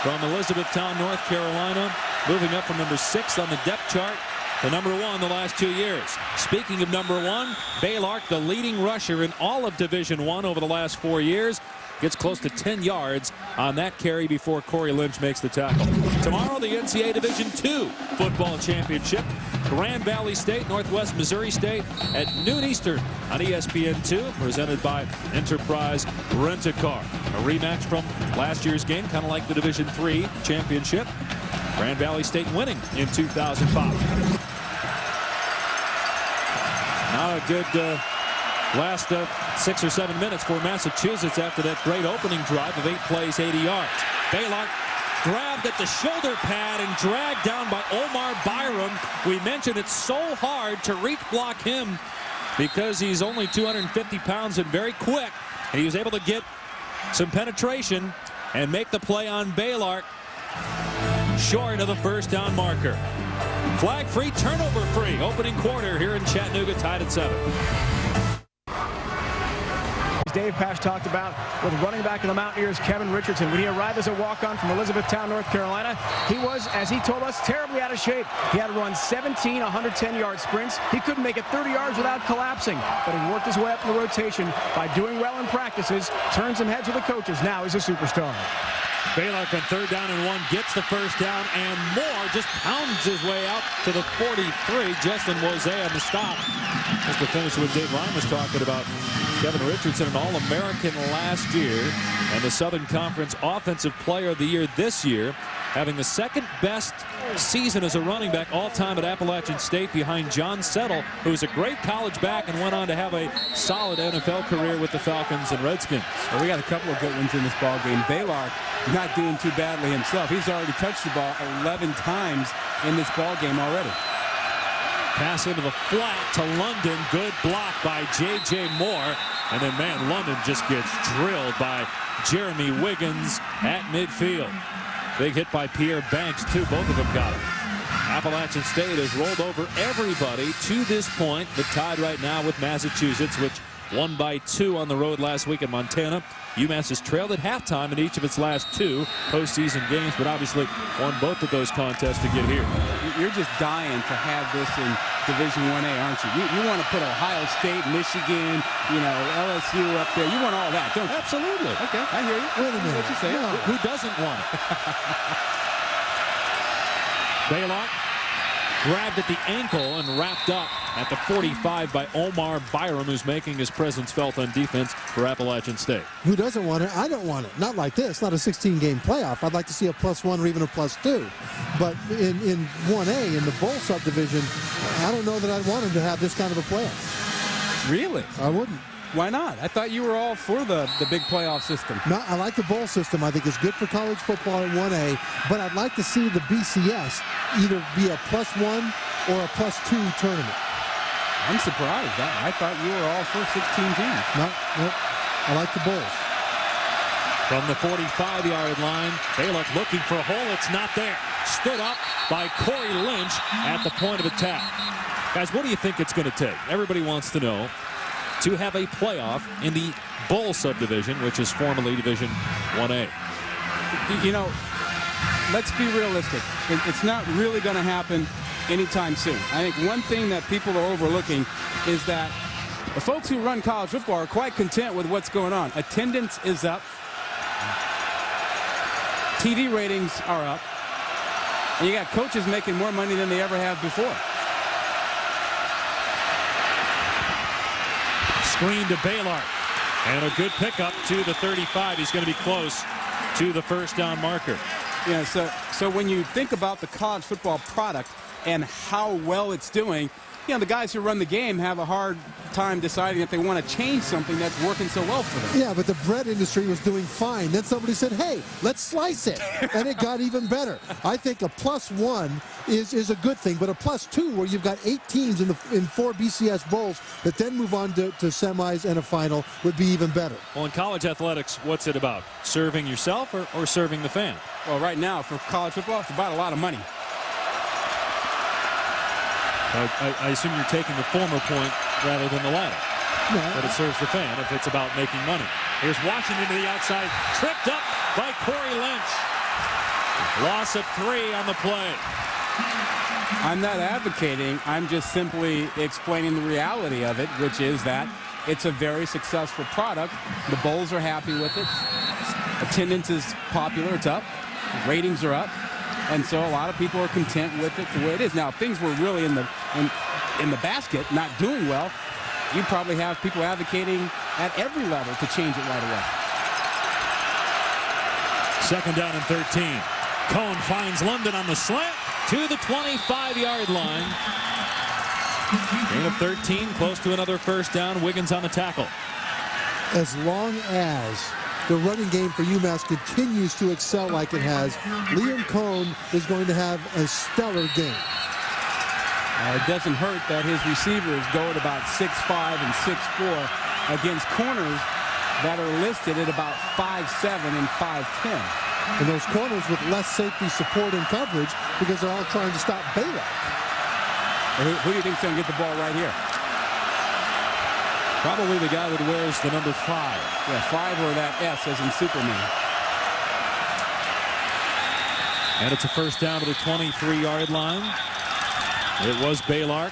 from Elizabethtown, North Carolina, moving up from number 6 on the depth chart to number 1 the last 2 years. Speaking of number 1, Baylark, the leading rusher in all of Division I over the last 4 years, gets close to 10 yards on that carry before Corey Lynch makes the tackle. Tomorrow, the NCAA Division II football championship. Grand Valley State, Northwest Missouri State at noon Eastern on ESPN2, presented by Enterprise Rent-A-Car. A rematch from last year's game, kind of like the Division III championship. Grand Valley State winning in 2005. Now a good last 6 or 7 minutes for Massachusetts after that great opening drive of 8 plays, 80 yards. Baylark grabbed at the shoulder pad and dragged down by Omar Byram. We mentioned it's so hard to reach block him because he's only 250 pounds and very quick. And he was able to get some penetration and make the play on Baylark short of the first down marker. Flag free, turnover free. Opening quarter here in Chattanooga, tied at 7. Dave Pash talked about with running back of the Mountaineers, Kevin Richardson. When he arrived as a walk-on from Elizabethtown, North Carolina, he was, as he told us, terribly out of shape. He had to run 17 110-yard sprints. He couldn't make it 30 yards without collapsing, but he worked his way up in the rotation by doing well in practices, turned some heads with the coaches. Now he's a superstar. Baylark on 3rd down and 1 gets the first down, and Moore just pounds his way out to the 43. Justin Mose on the stop. Just to finish what Dave Ryan was talking about. Kevin Richardson, an All-American last year, and the Southern Conference Offensive Player of the Year this year, having the second best season as a running back all-time at Appalachian State behind John Settle, who was a great college back and went on to have a solid NFL career with the Falcons and Redskins. Well, we got a couple of good ones in this ball game. Baylark not doing too badly himself. He's already touched the ball 11 times in this ball game already. Pass into the flat to London. Good block by J.J. Moore. And then, man, London just gets drilled by Jeremy Wiggins at midfield. Big hit by Pierre Banks, too. Both of them got it. Appalachian State has rolled over everybody to this point, but tied right now with Massachusetts, which won by 2 on the road last week in Montana. UMass has trailed at halftime in each of its last 2 postseason games, but obviously won both of those contests to get here. You're just dying to have this in Division 1A, aren't you? You want to put Ohio State, Michigan, you know, LSU up there. You want all that, don't you? Absolutely. Okay, I hear you. Wait a minute. What you say? No. Who doesn't want it? Baylark grabbed at the ankle and wrapped up at the 45 by Omar Byram, who's making his presence felt on defense for Appalachian State. Who doesn't want it? I don't want it. Not like this. Not a 16-game playoff. I'd like to see a +1 or even a +2. But in 1A, in the bowl subdivision, I don't know that I'd want him to have this kind of a playoff. Really? I wouldn't. Why not? I thought you were all for the big playoff system. No, I like the bowl system. I think it's good for college football in 1A, but I'd like to see the BCS either be a +1 or a +2 tournament. I'm surprised. I thought you were all for 16 teams. No, I like the bowls. From the 45-yard line, Baylor looking for a hole. It's not there. Stood up by Corey Lynch at the point of attack. Guys, what do you think it's going to take? Everybody wants to know, to have a playoff in the bowl subdivision, which is formerly Division 1A. You know, let's be realistic. It's not really going to happen anytime soon. I think one thing that people are overlooking is that the folks who run college football are quite content with what's going on. Attendance is up. TV ratings are up. And you got coaches making more money than they ever have before. Screen to Baylor. And a good pickup to the 35. He's going to be close to the first down marker. Yeah, so when you think about the college football product and how well it's doing, you know, the guys who run the game have a hard time deciding if they want to change something that's working so well for them. Yeah, but the bread industry was doing fine. Then somebody said, hey, let's slice it. And it got even better. I think a +1 is a good thing, but a +2 where you've got 8 teams in 4 BCS bowls that then move on to semis and a final would be even better. Well, in college athletics, what's it about? Serving yourself or serving the fan? Well, right now for college football, it's about a lot of money. I assume you're taking the former point rather than the latter. No. But it serves the fan if it's about making money. Here's Washington to the outside, tripped up by Corey Lynch. Loss of 3 on the play. I'm not advocating. I'm just simply explaining the reality of it, which is that it's a very successful product. The bowls are happy with it. Attendance is popular. It's up. Ratings are up. And so a lot of people are content with it the way it is. Now, if things were really in the basket, not doing well, you'd probably have people advocating at every level to change it right away. Second down and 13. Cohn finds London on the slant to the 25-yard line. Gain of 13, close to another first down. Wiggins on the tackle. As long as the running game for UMass continues to excel like it has, Liam Cohn is going to have a stellar game. It doesn't hurt that his receivers go at about 6'5" and 6'4" against corners that are listed at about 5'7" and 5'10". And those corners with less safety support and coverage because they're all trying to stop Baylor. Who do you think's going to get the ball right here? Probably the guy that wears the number 5. Yeah, 5 or that S as in Superman. And it's a first down to the 23-yard line. It was Baylor,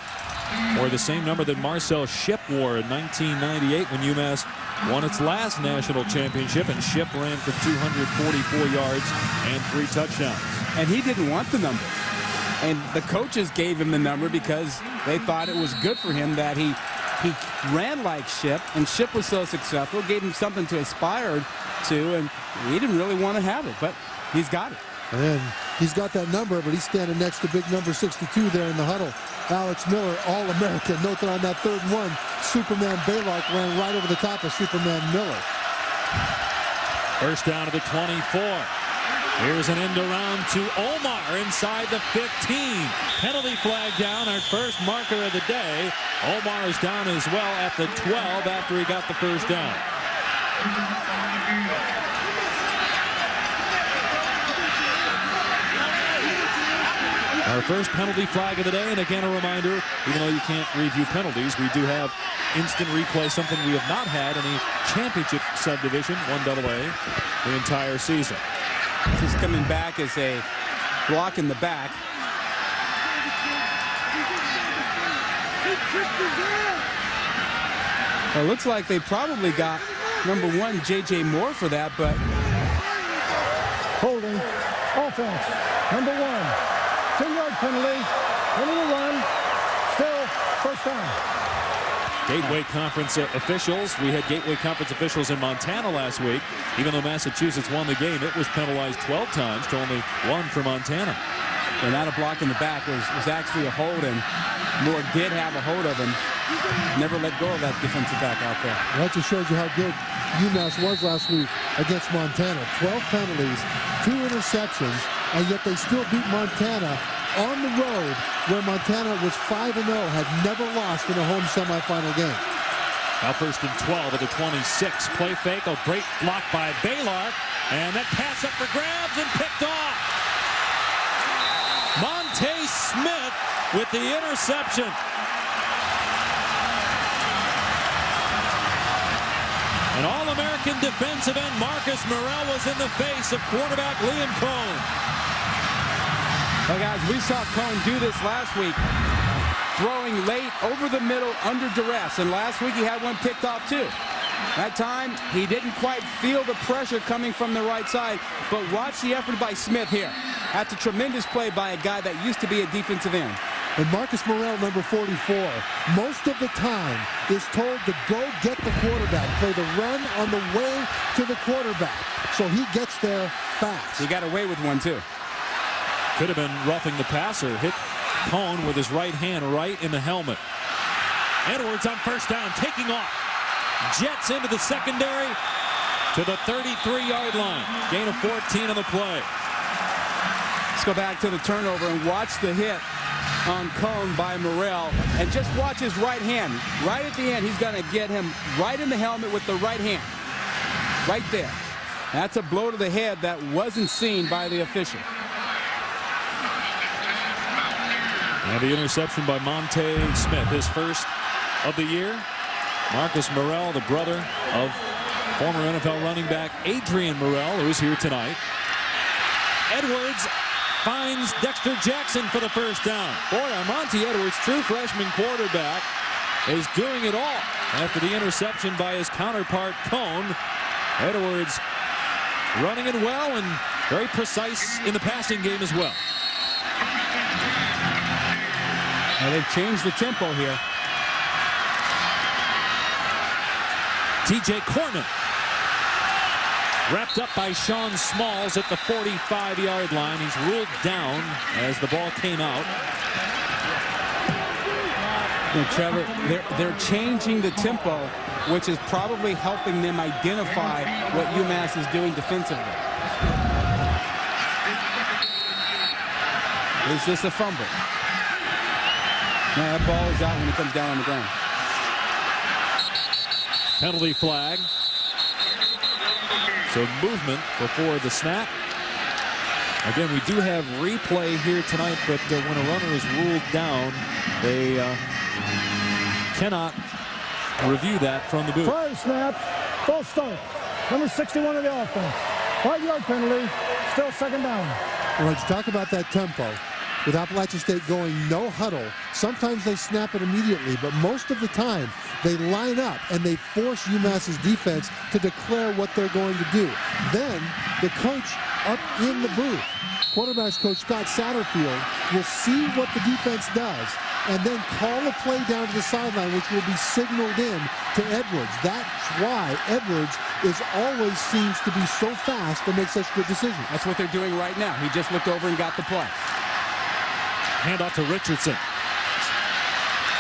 or the same number that Marcel Shipp wore in 1998 when UMass won its last national championship, and Shipp ran for 244 yards and 3 touchdowns. And he didn't want the number. And the coaches gave him the number because they thought it was good for him that he ran like Shipp, and Shipp was so successful, gave him something to aspire to, and he didn't really want to have it, but he's got it. And he's got that number, but he's standing next to big number 62 there in the huddle. Alex Miller, All-American. Note that on that 3rd and 1, Superman Baylock ran right over the top of Superman Miller. First down to the 24. Here's an end around to Omar inside the 15. Penalty flag down, our first marker of the day. Omar is down as well at the 12 after he got the first down. Our first penalty flag of the day, and again a reminder, even though you can't review penalties, we do have instant replay, something we have not had in a championship subdivision, 1AA, the entire season. This is coming back as a block in the back. Well, it looks like they probably got number 1, J.J. Moore for that, but... Holding, offense, number 1. 2-yard penalty, into the run, still First down. Gateway Conference officials. We had Gateway Conference officials in Montana last week. Even though Massachusetts won the game, it was penalized 12 times to only 1 for Montana. And not a block in the back was actually a hold, and Moore did have a hold of him. Never let go of that defensive back out there. That just shows you how good UMass was last week against Montana. 12 penalties, 2 interceptions, and yet they still beat Montana on the road, where Montana was 5-0, had never lost in a home semifinal game. Now 1st and 12 at the 26. Play fake, a great block by Baylor, and that pass up for grabs and picked off. Monte Smith with the interception. An All-American defensive end, Marcus Morrell, was in the face of quarterback Liam Cohn. Well, guys, we saw Cohn do this last week, throwing late over the middle under duress. And last week he had one picked off too. That time he didn't quite feel the pressure coming from the right side. But watch the effort by Smith here. That's a tremendous play by a guy that used to be a defensive end. And Marcus Morrell, number 44, most of the time is told to go get the quarterback, play the run on the way to the quarterback. So he gets there fast. He got away with one too. Could have been roughing the passer. Hit Cohn with his right hand right in the helmet. Edwards on 1st down, taking off. Jets into the secondary to the 33-yard line. Gain of 14 on the play. Let's go back to the turnover and watch the hit on Cohn by Morrell. And just watch his right hand. Right at the end, he's going to get him right in the helmet with the right hand. Right there. That's a blow to the head that wasn't seen by the official. And the interception by Monte Smith, his first of the year. Marcus Morrell, the brother of former NFL running back Adrian Morrell, who's here tonight. Edwards finds Dexter Jackson for the 1st down. Boy, Monty Edwards, true freshman quarterback, is doing it all after the interception by his counterpart Cohn. Edwards running it well and very precise in the passing game as well. Now they've changed the tempo here. TJ Corman wrapped up by Sean Smalls at the 45-yard line. He's ruled down as the ball came out. And Trevor, they're changing the tempo, which is probably helping them identify what UMass is doing defensively. Is this a fumble? No, that ball is out when it comes down on the ground. Penalty flag. So movement before the snap. Again, we do have replay here tonight, but when a runner is ruled down, they cannot review that from the booth. Prior snap, false start. Number 61 of the offense. 5-yard penalty, still 2nd down. Well, let's talk about that tempo. With Appalachian State going no huddle, sometimes they snap it immediately, but most of the time they line up and they force UMass's defense to declare what they're going to do. Then the coach up in the booth, quarterbacks coach Scott Satterfield, will see what the defense does and then call a play down to the sideline, which will be signaled in to Edwards. That's why Edwards always seems to be so fast and make such good decisions. That's what they're doing right now. He just looked over and got the play. Handoff to Richardson.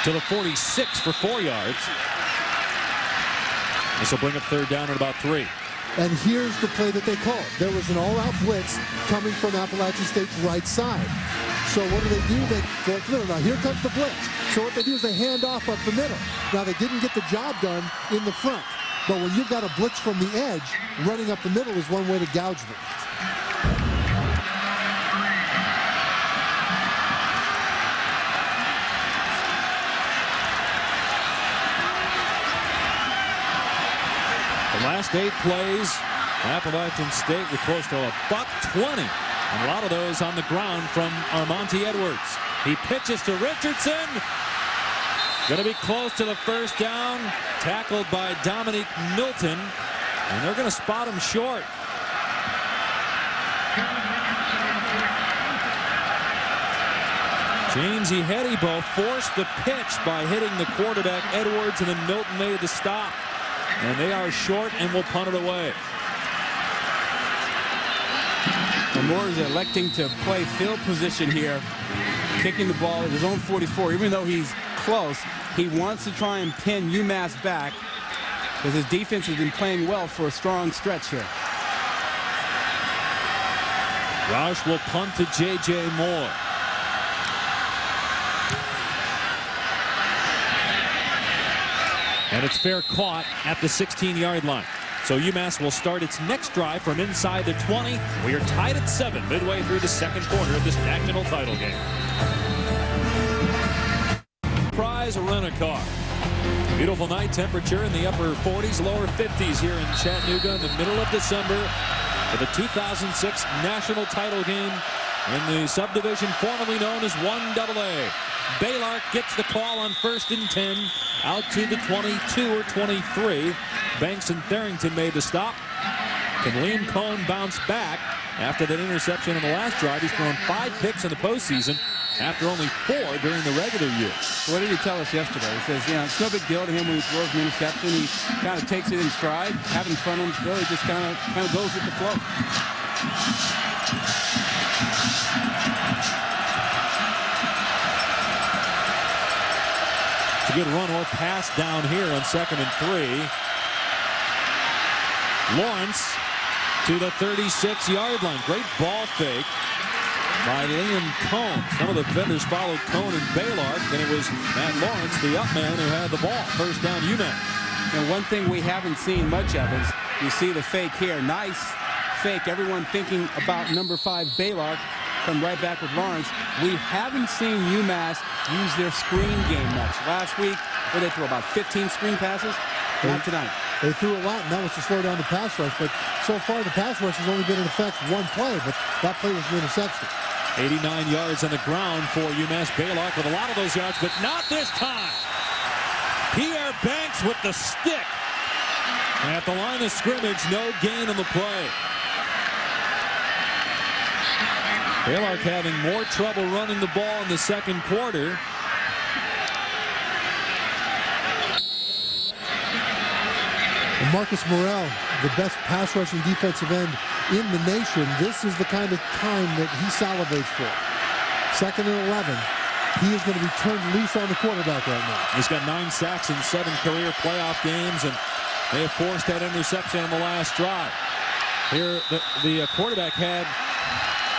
To the 46 for 4 yards. This will bring up 3rd down at about 3. And here's the play that they called. There was an all-out blitz coming from Appalachian State's right side. So what do? They go up the middle. Now here comes the blitz. So what they do is they hand off up the middle. Now they didn't get the job done in the front. But when you've got a blitz from the edge, running up the middle is one way to gouge them. The last 8 plays, Appalachian State with close to $120. And a lot of those on the ground from Armonte Edwards. He pitches to Richardson. Going to be close to the 1st down. Tackled by Dominique Milton. And they're going to spot him short. Jamesy Hedibo forced the pitch by hitting the quarterback Edwards, and then Milton made the stop. And they are short and will punt it away. Moore is electing to play field position here, kicking the ball at his own 44. Even though he's close, he wants to try and pin UMass back because his defense has been playing well for a strong stretch here. Roush will punt to J.J. Moore. And it's fair caught at the 16-yard line. So UMass will start its next drive from inside the 20. We are tied at 7 midway through the second quarter of this national title game. Prize rent-a-car. Beautiful night temperature in the upper 40s, lower 50s here in Chattanooga in the middle of December for the 2006 national title game in the subdivision formerly known as 1AA. Baylor gets the call on 1st and 10 out to the 22 or 23. Banks and Tharrington made the stop. Can Liam Cohn bounce back after that interception in the last drive? He's thrown 5 picks in the postseason after only 4 during the regular year. What did he tell us yesterday? He says, you know, it's no big deal to him when he throws an interception. He kind of takes it in stride. Having fun on the field, he just kind of goes with the flow. It's a good run or pass down here on 2nd and 3. Lawrence to the 36-yard line. Great ball fake by Liam Cohn. Some of the defenders followed Cohn and Baylor. Then it was Matt Lawrence, the up man, who had the ball. First down, UMass. And one thing we haven't seen much of is you see the fake here. Nice fake. Everyone thinking about number 5 Baylor. Come right back with Lawrence. We haven't seen UMass use their screen game much. Last week, where they threw about 15 screen passes. Not tonight. They threw a lot, and that was to slow down the pass rush. But so far, the pass rush has only been in effect one play, but that play was an interception. 89 yards on the ground for UMass. Baylor with a lot of those yards, but not this time. Pierre Banks with the stick. At the line of scrimmage, no gain on the play. Baylor having more trouble running the ball in the second quarter. And Marcus Morrell, the best pass rushing defensive end in the nation, this is the kind of time that he salivates for. 2nd and 11. He is going to be turned loose on the quarterback right now. He's got 9 sacks in 7 career playoff games, and they have forced that interception on the last drive. Here, the quarterback had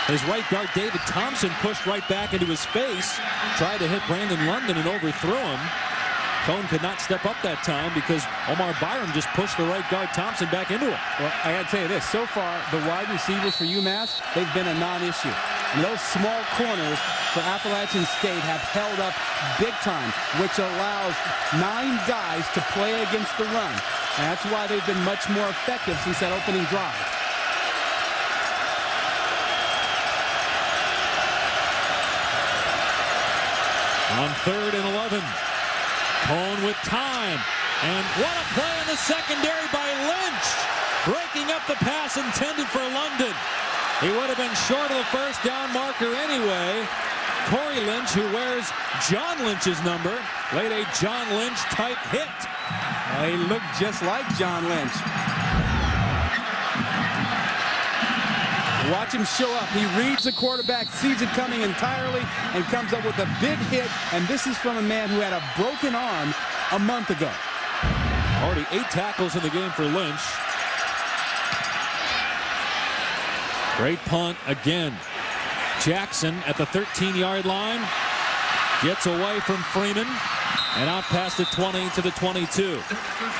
his right guard, David Thompson, pushed right back into his face, tried to hit Brandon London and overthrew him. Cohn could not step up that time because Omar Byram just pushed the right guard Thompson back into him. Well, I got to tell you this. So far, the wide receivers for UMass, they've been a non-issue. And those small corners for Appalachian State have held up big time, which allows 9 guys to play against the run. And that's why they've been much more effective since that opening drive. On 3rd and 11. Cohn with time. And what a play in the secondary by Lynch. Breaking up the pass intended for London. He would have been short of the first down marker anyway. Corey Lynch, who wears John Lynch's number, laid a John Lynch type hit. He looked just like John Lynch. Watch him show up. He reads the quarterback, sees it coming entirely, and comes up with a big hit. And this is from a man who had a broken arm a month ago. Already 8 tackles in the game for Lynch. Great punt again. Jackson at the 13-yard line. Gets away from Freeman. And out past the 20 to the 22.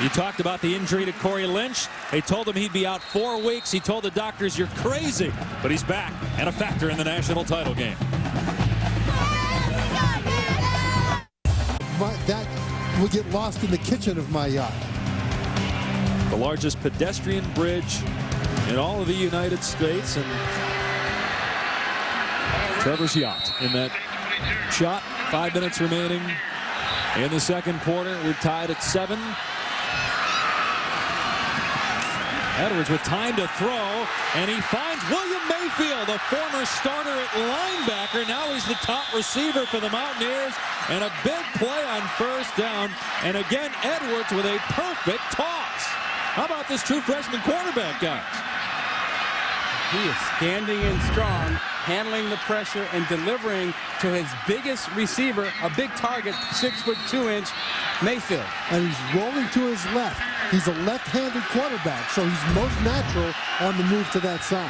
You talked about the injury to Corey Lynch. They told him he'd be out 4 weeks. He told the doctors, you're crazy. But he's back and a factor in the national title game. That will get lost in the kitchen of my yacht. The largest pedestrian bridge in all of the United States. And Trevor's yacht in that shot. 5 minutes remaining. In the second quarter, we're tied at 7. Edwards with time to throw, and he finds William Mayfield, a former starter at linebacker. Now he's the top receiver for the Mountaineers, and a big play on first down. And again, Edwards with a perfect toss. How about this true freshman quarterback, guys? He is standing in strong, handling the pressure and delivering to his biggest receiver, a big target, 6'2" Mayfield. And he's rolling to his left. He's a left-handed quarterback, so he's most natural on the move to that side.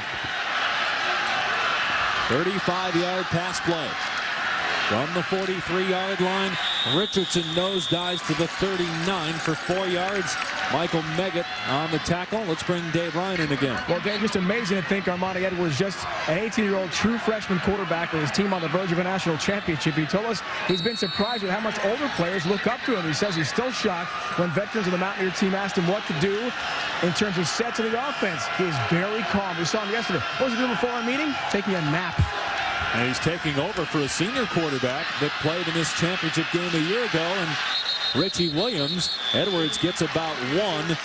35-yard pass play. From the 43-yard line, Richardson nosedives to the 39 for 4 yards. Michael Meggett on the tackle. Let's bring Dave Ryan in again. Well, Dave, just amazing to think Armani Edwards, just an 18-year-old true freshman quarterback with his team on the verge of a national championship. He told us he's been surprised with how much older players look up to him. He says he's still shocked when veterans of the Mountaineer team asked him what to do in terms of sets of the offense. He is very calm. We saw him yesterday. What was he doing before our meeting? Taking a nap. And he's taking over for a senior quarterback that played in this championship game a year ago, and Richie Williams. Edwards gets about 1.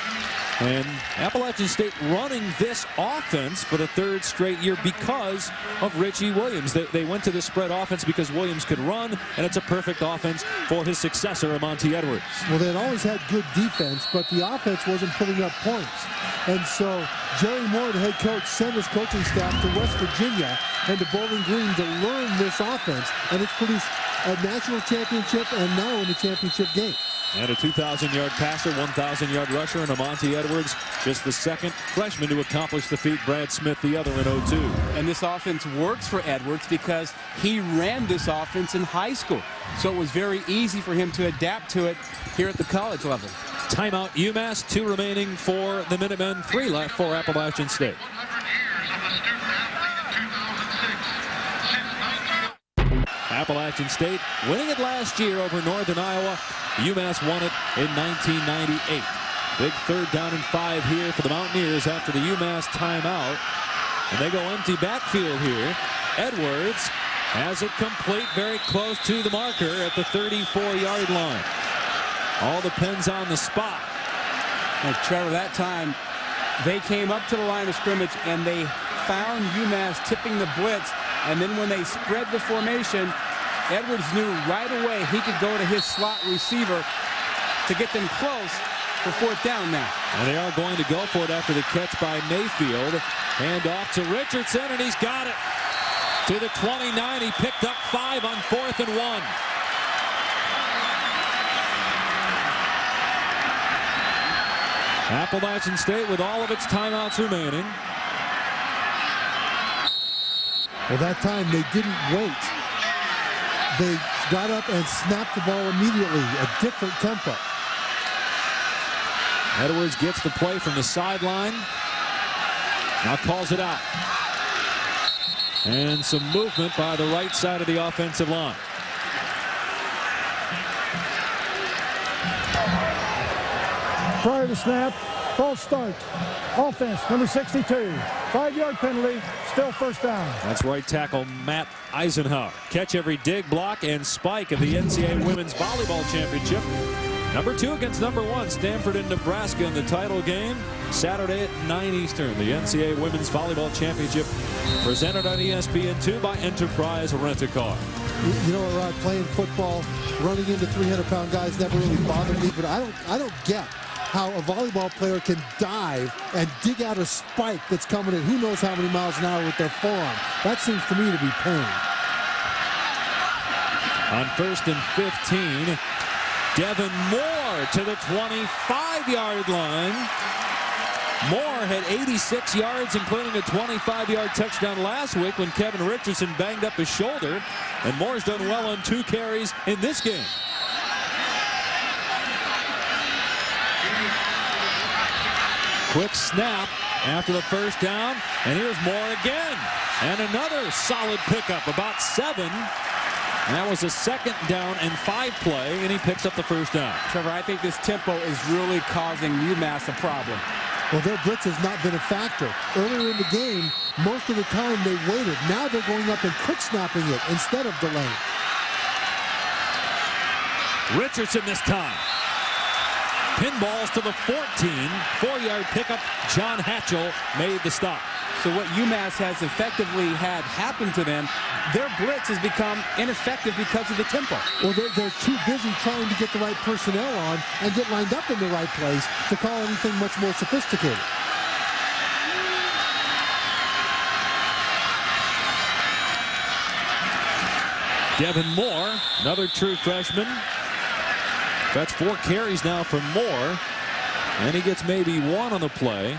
And Appalachian State running this offense for the 3rd straight year because of Richie Williams. They went to this spread offense because Williams could run, and it's a perfect offense for his successor, Monty Edwards. Well, they'd always had good defense, but the offense wasn't putting up points. And so Jerry Moore, the head coach, sent his coaching staff to West Virginia and to Bowling Green to learn this offense, and it's produced a national championship and now in the championship game. And a 2,000-yard passer, 1,000-yard rusher, and Monty Edwards, just the second freshman to accomplish the feat. Brad Smith, the other in 02. And this offense works for Edwards because he ran this offense in high school. So it was very easy for him to adapt to it here at the college level. Timeout UMass, 2 remaining for the Minutemen, 3 left for Appalachian State. Appalachian State winning it last year over Northern Iowa. UMass won it in 1998. Big 3rd down and 5 here for the Mountaineers after the UMass timeout. And they go empty backfield here. Edwards has it complete, very close to the marker at the 34-yard line. All depends on the spot. And Trevor, that time they came up to the line of scrimmage and they found UMass tipping the blitz. And then when they spread the formation, Edwards knew right away he could go to his slot receiver to get them close for 4th down now. And they are going to go for it after the catch by Mayfield. Hand off to Richardson, and he's got it. To the 29, he picked up 5 on 4th and 1. Appalachian State with all of its timeouts remaining. Well, that time they didn't wait. They got up and snapped the ball immediately, a different tempo. Edwards gets the play from the sideline. Now calls it out. And some movement by the right side of the offensive line. Prior to snap, false start. Offense, number 62. 5-yard penalty, still 1st down. That's right tackle Matt Eisenhower. Catch every dig, block, and spike of the NCAA Women's Volleyball Championship. Number 2 against number 1, Stanford and Nebraska in the title game. Saturday at 9 Eastern, the NCAA Women's Volleyball Championship presented on ESPN2 by Enterprise Rent-A-Car. You know what, Rod, playing football, running into 300-pound guys never really bothered me, but I don't get how a volleyball player can dive and dig out a spike that's coming in who knows how many miles an hour with their forearm. That seems to me to be pain. On 1st and 15, Devin Moore to the 25-yard line. Moore had 86 yards, including a 25-yard touchdown last week when Kevin Richardson banged up his shoulder. And Moore's done well on 2 carries in this game. Quick snap after the 1st down, and here's Moore again. And another solid pickup, about 7. And that was a 2nd down and 5 play, and he picks up the 1st down. Trevor, I think this tempo is really causing UMass a problem. Well, their blitz has not been a factor. Earlier in the game, most of the time they waited. Now they're going up and quick snapping it instead of delaying. Richardson this time. Pinballs to the 14. 4-yard pickup. John Hatchell made the stop. So what UMass has effectively had happen to them, their blitz has become ineffective because of the tempo. Well, they're too busy trying to get the right personnel on and get lined up in the right place to call anything much more sophisticated. Devin Moore, another true freshman. That's 4 carries now for Moore. And he gets maybe 1 on the play.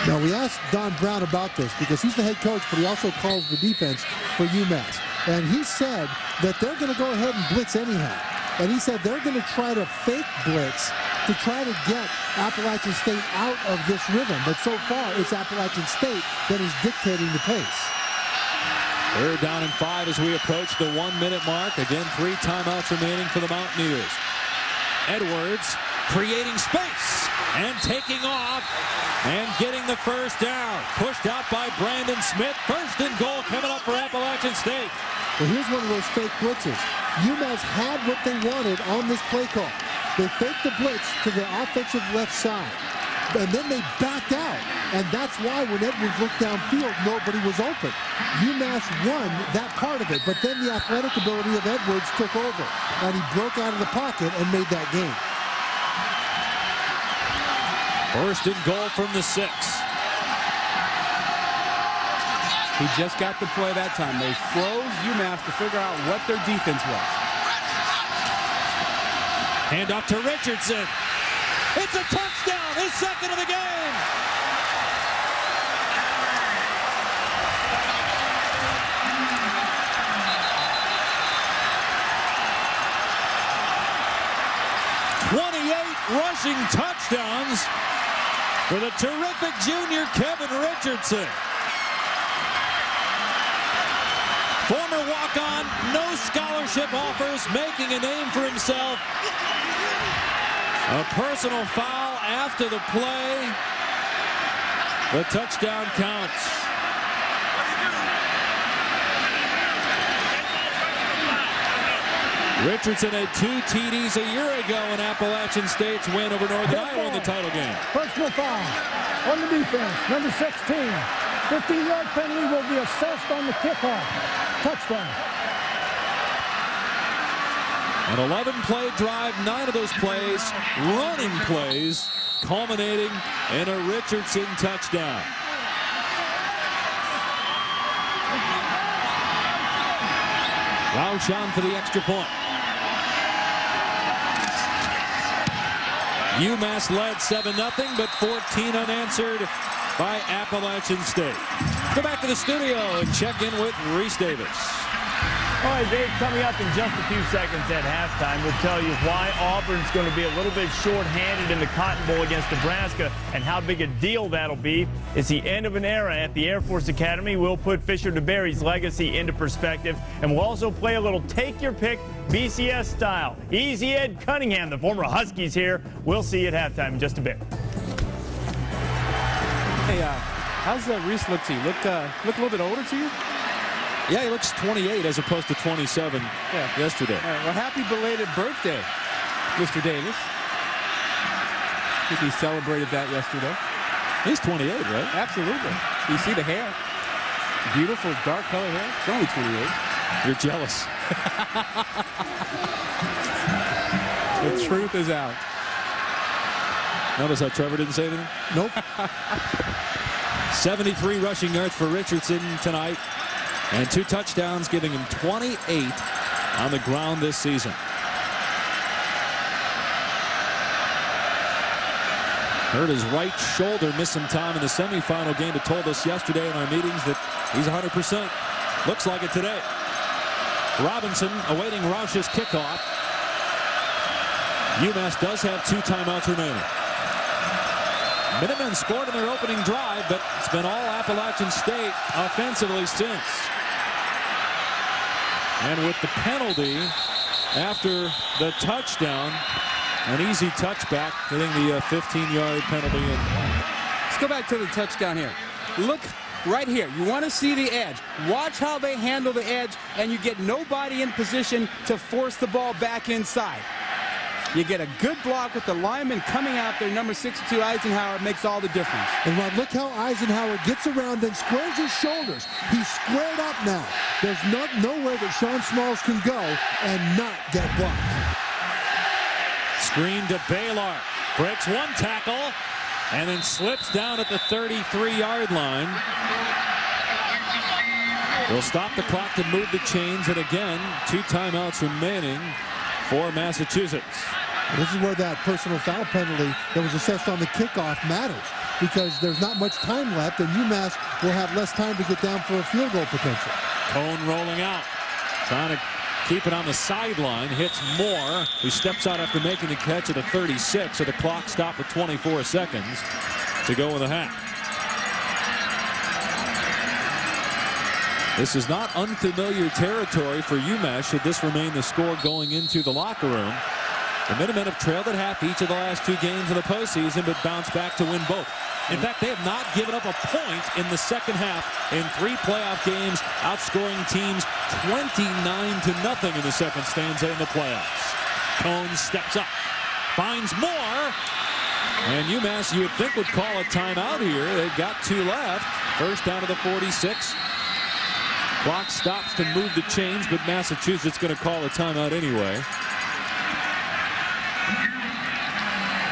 Now, we asked Don Brown about this because he's the head coach, but he also calls the defense for UMass. And he said that they're going to go ahead and blitz anyhow. And he said they're going to try to fake blitz to try to get Appalachian State out of this rhythm. But so far, it's Appalachian State that is dictating the pace. 3rd down and 5 as we approach the 1-minute mark. Again, 3 timeouts remaining for the Mountaineers. Edwards creating space and taking off and getting the first down. Pushed out by Brandon Smith. 1st and goal coming up for Appalachian State. Well, here's one of those fake blitzes. UMass had what they wanted on this play call. They faked the blitz to the offensive left side. And then they backed out. And that's why when Edwards looked downfield, nobody was open. UMass won that part of it, but then the athletic ability of Edwards took over. And he broke out of the pocket and made that gain. 1st and goal from the 6. He just got the play that time. They froze UMass to figure out what their defense was. Hand off to Richardson. It's a touchdown, his 2nd of the game. Rushing touchdowns for the terrific junior Kevin Richardson. Former walk-on, no scholarship offers, making a name for himself. A personal foul after the play. The touchdown counts. Richardson had 2 TDs a year ago in Appalachian State's win over Northern Iowa in the title game. Personal foul on the defense, number 16. 15-yard penalty will be assessed on the kickoff. Touchdown. An 11-play drive, 9 of those plays, running plays, culminating in a Richardson touchdown. Roush on for the extra point. UMass led 7-0, but 14 unanswered by Appalachian State. Go back to the studio and check in with Reese Davis. All right, Dave, coming up in just a few seconds at halftime, we'll tell you why Auburn's going to be a little bit short-handed in the Cotton Bowl against Nebraska and how big a deal that'll be. It's the end of an era at the Air Force Academy. We'll put Fisher DeBerry's legacy into perspective, and we'll also play a little take-your-pick BCS style. Easy Ed Cunningham, the former Huskies here. We'll see you at halftime in just a bit. Hey, how's Reese look to you? Look a little bit older to you? Yeah, he looks 28 as opposed to 27 yesterday. Well, happy belated birthday, Mr. Davis. I think he celebrated that yesterday. He's 28, right? Absolutely. You see the hair. Beautiful dark color hair. It's only 28. You're jealous. The truth is out. Notice how Trevor didn't say anything? Nope. 73 rushing yards for Richardson tonight. And 2 touchdowns, giving him 28 on the ground this season. Hurt his right shoulder, missed some time in the semifinal game, but told us yesterday in our meetings that he's 100%. Looks like it today. Robinson awaiting Roush's kickoff. UMass does have 2 timeouts remaining. Minutemen scored in their opening drive, but it's been all Appalachian State offensively since. And with the penalty after the touchdown, an easy touchback, getting the 15-yard penalty in. Let's go back to the touchdown here. Look right here. You want to see the edge. Watch how they handle the edge, and you get nobody in position to force the ball back inside. You get a good block with the lineman coming out there, number 62 Eisenhower, makes all the difference. And Rod, look how Eisenhower gets around and squares his shoulders. He's squared up now. There's nowhere that Sean Smalls can go and not get blocked. Screen to Baylor. Breaks one tackle and then slips down at the 33-yard line. They'll stop the clock to move the chains, and again, 2 timeouts remaining for Massachusetts. This is where that personal foul penalty that was assessed on the kickoff matters, because there's not much time left, and UMass will have less time to get down for a field goal potential. Cone rolling out, trying to keep it on the sideline. Hits Moore, who steps out after making the catch at the 36, so the clock stopped with 24 seconds to go in the half. This is not unfamiliar territory for UMass should this remain the score going into the locker room. The Minutemen have trailed at half each of the last 2 games of the postseason, but bounced back to win both. In fact, they have not given up a point in the second half in 3 playoff games, outscoring teams 29-0 in the second stanza in the playoffs. Cone steps up, finds Moore, and UMass, you would think, would call a timeout here. They've got 2 left. First down to the 46. Clock stops to move the chains, but Massachusetts going to call a timeout anyway.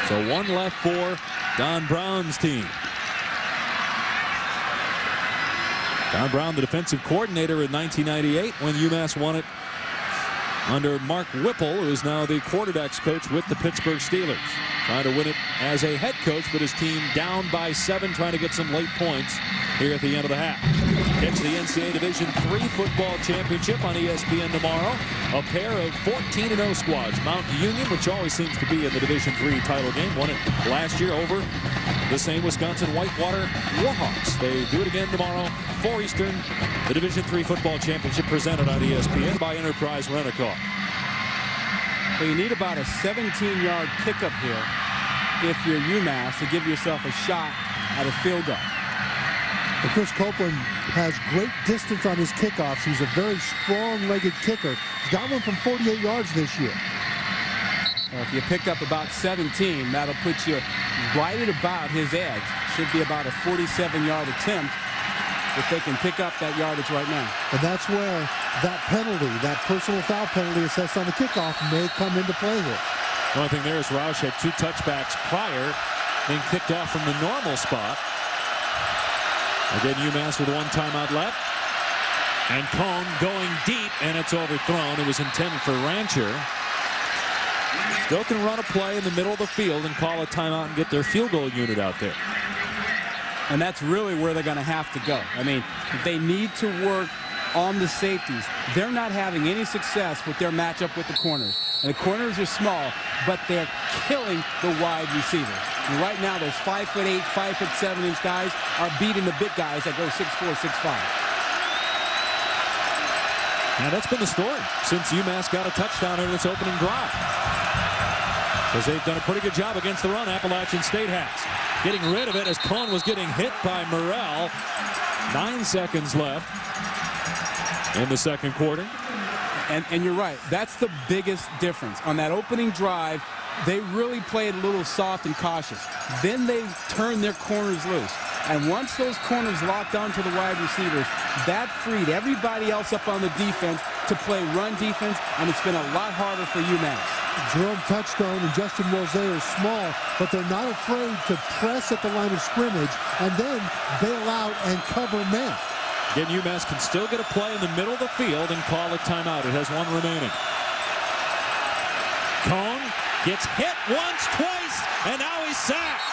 So 1 left for Don Brown's team. Don Brown, the defensive coordinator in 1998 when UMass won it under Mark Whipple, who is now the quarterbacks coach with the Pittsburgh Steelers. Trying to win it as a head coach, but his team down by 7, trying to get some late points here at the end of the half. It's the NCAA Division III football championship on ESPN tomorrow. A pair of 14-0 squads. Mount Union, which always seems to be in the Division III title game, won it last year over the same Wisconsin Whitewater Warhawks. They do it again tomorrow, 4 Eastern. The Division III football championship presented on ESPN by Enterprise Rent-A-Car. Well, you need about a 17-yard pickup here if you're UMass to give yourself a shot at a field goal. And Chris Copeland has great distance on his kickoffs. He's a very strong-legged kicker. He's got one from 48 yards this year. Well, if you pick up about 17, that'll put you right at about his edge. Should be about a 47-yard attempt if they can pick up that yardage right now. And that's where that penalty, that personal foul penalty assessed on the kickoff, may come into play here. The only thing there is Roush had 2 touchbacks prior, being kicked off from the normal spot. Again, UMass with 1 timeout left. And Cone going deep, and it's overthrown. It was intended for Rancher. Still can run a play in the middle of the field and call a timeout and get their field goal unit out there. And that's really where they're going to have to go. I mean, they need to work on the safeties. They're not having any success with their matchup with the corners. And the corners are small, but they're killing the wide receivers. And right now, those 5'8", 5'7" guys are beating the big guys that go 6'4", 6'5". Now, that's been the story since UMass got a touchdown in its opening drive. Because they've done a pretty good job against the run, Appalachian State has. Getting rid of it as Cone was getting hit by Morrell. 9 seconds left in the second quarter. And you're right. That's the biggest difference. On that opening drive, they really played a little soft and cautious. Then they turned their corners loose. And once those corners locked onto the wide receivers, that freed everybody else up on the defense to play run defense, and it's been a lot harder for UMass. Jerome Touchstone and Justin Rose are small, but they're not afraid to press at the line of scrimmage and then bail out and cover man. Again, UMass can still get a play in the middle of the field and call a timeout. It has 1 remaining. Cone gets hit once, twice, and now he's sacked.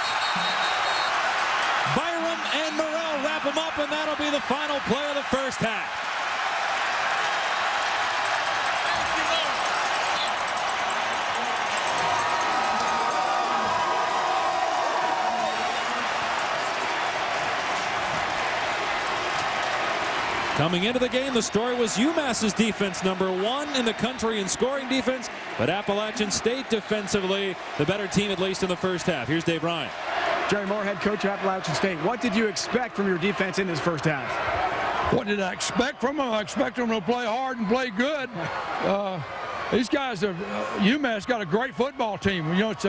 Byram and Morrell wrap him up, and that'll be the final play of the first half. Coming into the game, the story was UMass's defense, #1 in the country in scoring defense, but Appalachian State defensively, the better team at least in the first half. Here's Dave Ryan. Jerry Moore, head coach of Appalachian State. What did you expect from your defense in this first half? What did I expect from them? I expect them to play hard and play good. these guys are UMass got a great football team. You know, it's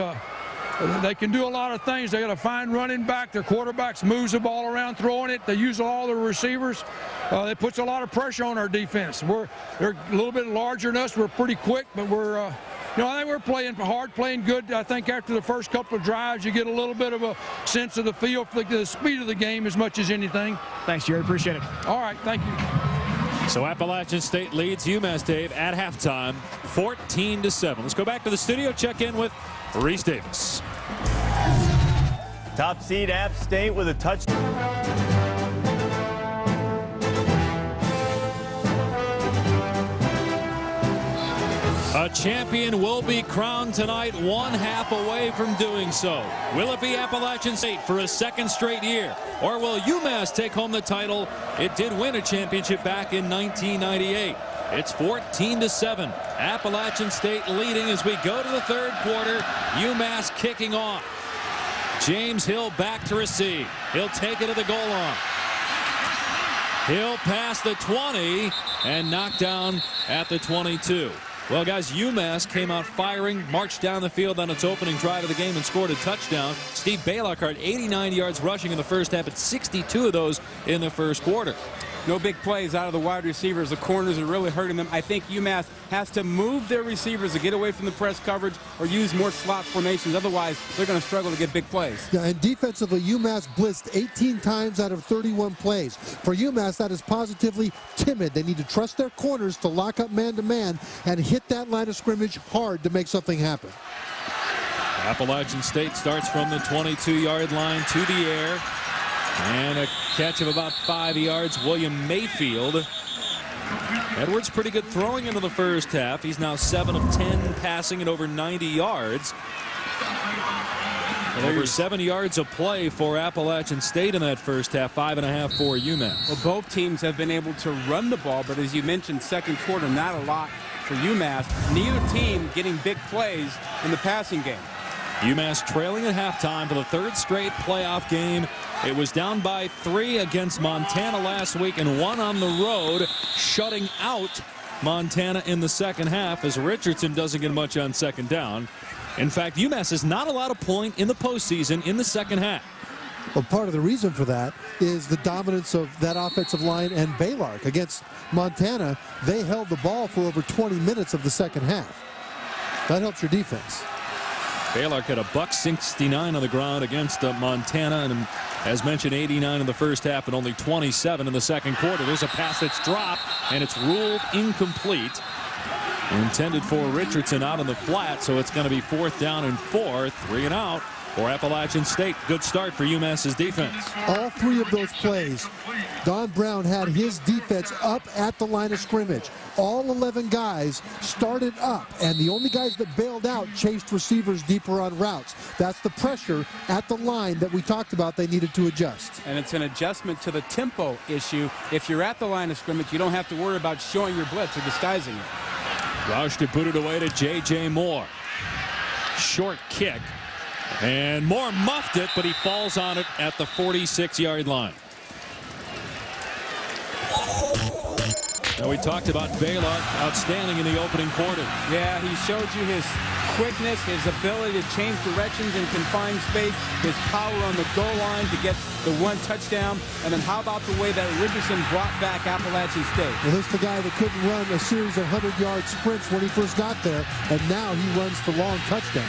they can do a lot of things. They got a fine running back. Their quarterbacks moves the ball around throwing it. They use all their receivers. It puts a lot of pressure on our defense. They're a little bit larger than us. We're pretty quick, but we're you know, I think we're playing hard, playing good. I think after the first couple of drives, you get a little bit of a sense of the feel for the speed of the game as much as anything. Thanks, Jerry. Appreciate it. All right, thank you. So Appalachian State leads UMass, Dave, at halftime, 14-7. Let's go back to the studio, check in with Reese Davis. Top seed App State with a touchdown. A champion will be crowned tonight, 1/2 away from doing so. Will it be Appalachian State for a second straight year? Or will UMass take home the title? It did win a championship back in 1998. It's 14-7. Appalachian State leading as we go to the third quarter. UMass kicking off. James Hill back to receive. He'll take it to the goal line. He'll pass the 20 and knock down at the 22. Well, guys, UMass came out firing, marched down the field on its opening drive of the game and scored a touchdown. Steve Baylock had 89 yards rushing in the first half, at 62 of those in the first quarter. No big plays out of the wide receivers. The corners are really hurting them. I think UMass has to move their receivers to get away from the press coverage or use more slot formations. Otherwise, they're going to struggle to get big plays. Yeah, and defensively, UMass blitzed 18 times out of 31 plays. For UMass, that is positively timid. They need to trust their corners to lock up man-to-man and hit that line of scrimmage hard to make something happen. Appalachian State starts from the 22-yard line to the air. And a catch of about 5 yards. William Mayfield. Edwards pretty good throwing into the first half. He's now 7 of 10 passing at over 90 yards. And over 7 yards of play for Appalachian State in that first half. 5.5 for UMass. Well, both teams have been able to run the ball, but as you mentioned, second quarter, not a lot for UMass. Neither team getting big plays in the passing game. UMass trailing at halftime for the third straight playoff game. It was down by 3 against Montana last week and 1 on the road, shutting out Montana in the second half as Richardson doesn't get much on second down. In fact, UMass has not allowed a point in the postseason in the second half. Well, part of the reason for that is the dominance of that offensive line and Baylark. Against Montana, they held the ball for over 20 minutes of the second half. That helps your defense. Baylark had a $169 on the ground against Montana, and as mentioned, 89 in the first half and only 27 in the second quarter. There's a pass that's dropped, and it's ruled incomplete. Intended for Richardson out on the flat, so it's going to be 4th down and 4, 3 and out for Appalachian State. Good start for UMass's defense. All 3 of those plays, Don Brown had his defense up at the line of scrimmage. All 11 guys started up, and the only guys that bailed out chased receivers deeper on routes. That's the pressure at the line that we talked about they needed to adjust. And it's an adjustment to the tempo issue. If you're at the line of scrimmage, you don't have to worry about showing your blitz or disguising it. Roush to put it away to J.J. Moore. Short kick. And Moore muffed it, but he falls on it at the 46-yard line. Now, we talked about Baylock outstanding in the opening quarter. Yeah, he showed you his quickness, his ability to change directions in confined space, his power on the goal line to get the 1 touchdown. And then how about the way that Richardson brought back Appalachian State? Well, this is the guy that couldn't run a series of 100-yard sprints when he first got there, and now he runs for long touchdowns.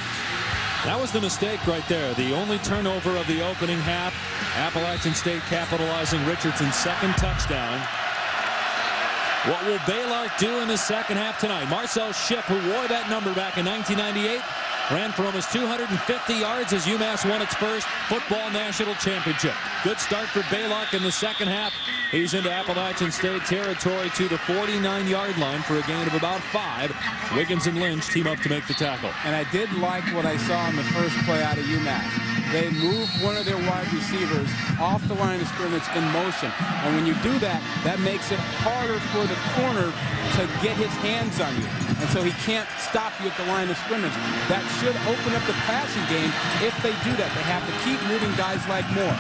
That was the mistake right there. The only turnover of the opening half. Appalachian State capitalizing Richardson's second touchdown. What will Baylark do in the second half tonight? Marcel Shipp, who wore that number back in 1998, ran for almost 250 yards as UMass won its first football national championship. Good start for Baylark in the second half. He's into Appalachian State territory to the 49-yard line for a gain of about 5. Wiggins and Lynch team up to make the tackle. And I did like what I saw in the first play out of UMass. They moved one of their wide receivers off the line of scrimmage in motion. And when you do that, that makes it harder for the corner to get his hands on you. And so he can't stop you at the line of scrimmage. That should open up the passing game if they do that. They have to keep moving guys like Moore.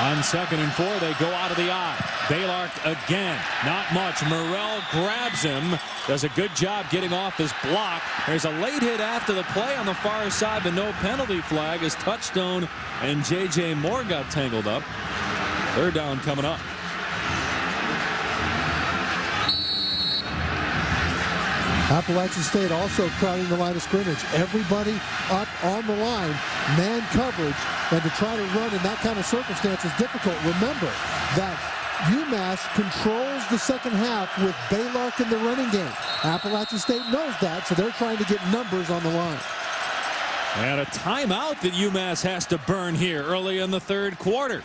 On 2nd and 4, they go out of the eye. Baylark again. Not much. Morrell grabs him. Does a good job getting off his block. There's a late hit after the play on the far side, but no penalty flag as Touchstone and J.J. Moore got tangled up. 3rd down coming up. Appalachian State also crowding the line of scrimmage. Everybody up on the line, man coverage, and to try to run in that kind of circumstance is difficult. Remember that UMass controls the second half with Baylark in the running game. Appalachian State knows that, so they're trying to get numbers on the line. And a timeout that UMass has to burn here early in the 3rd quarter.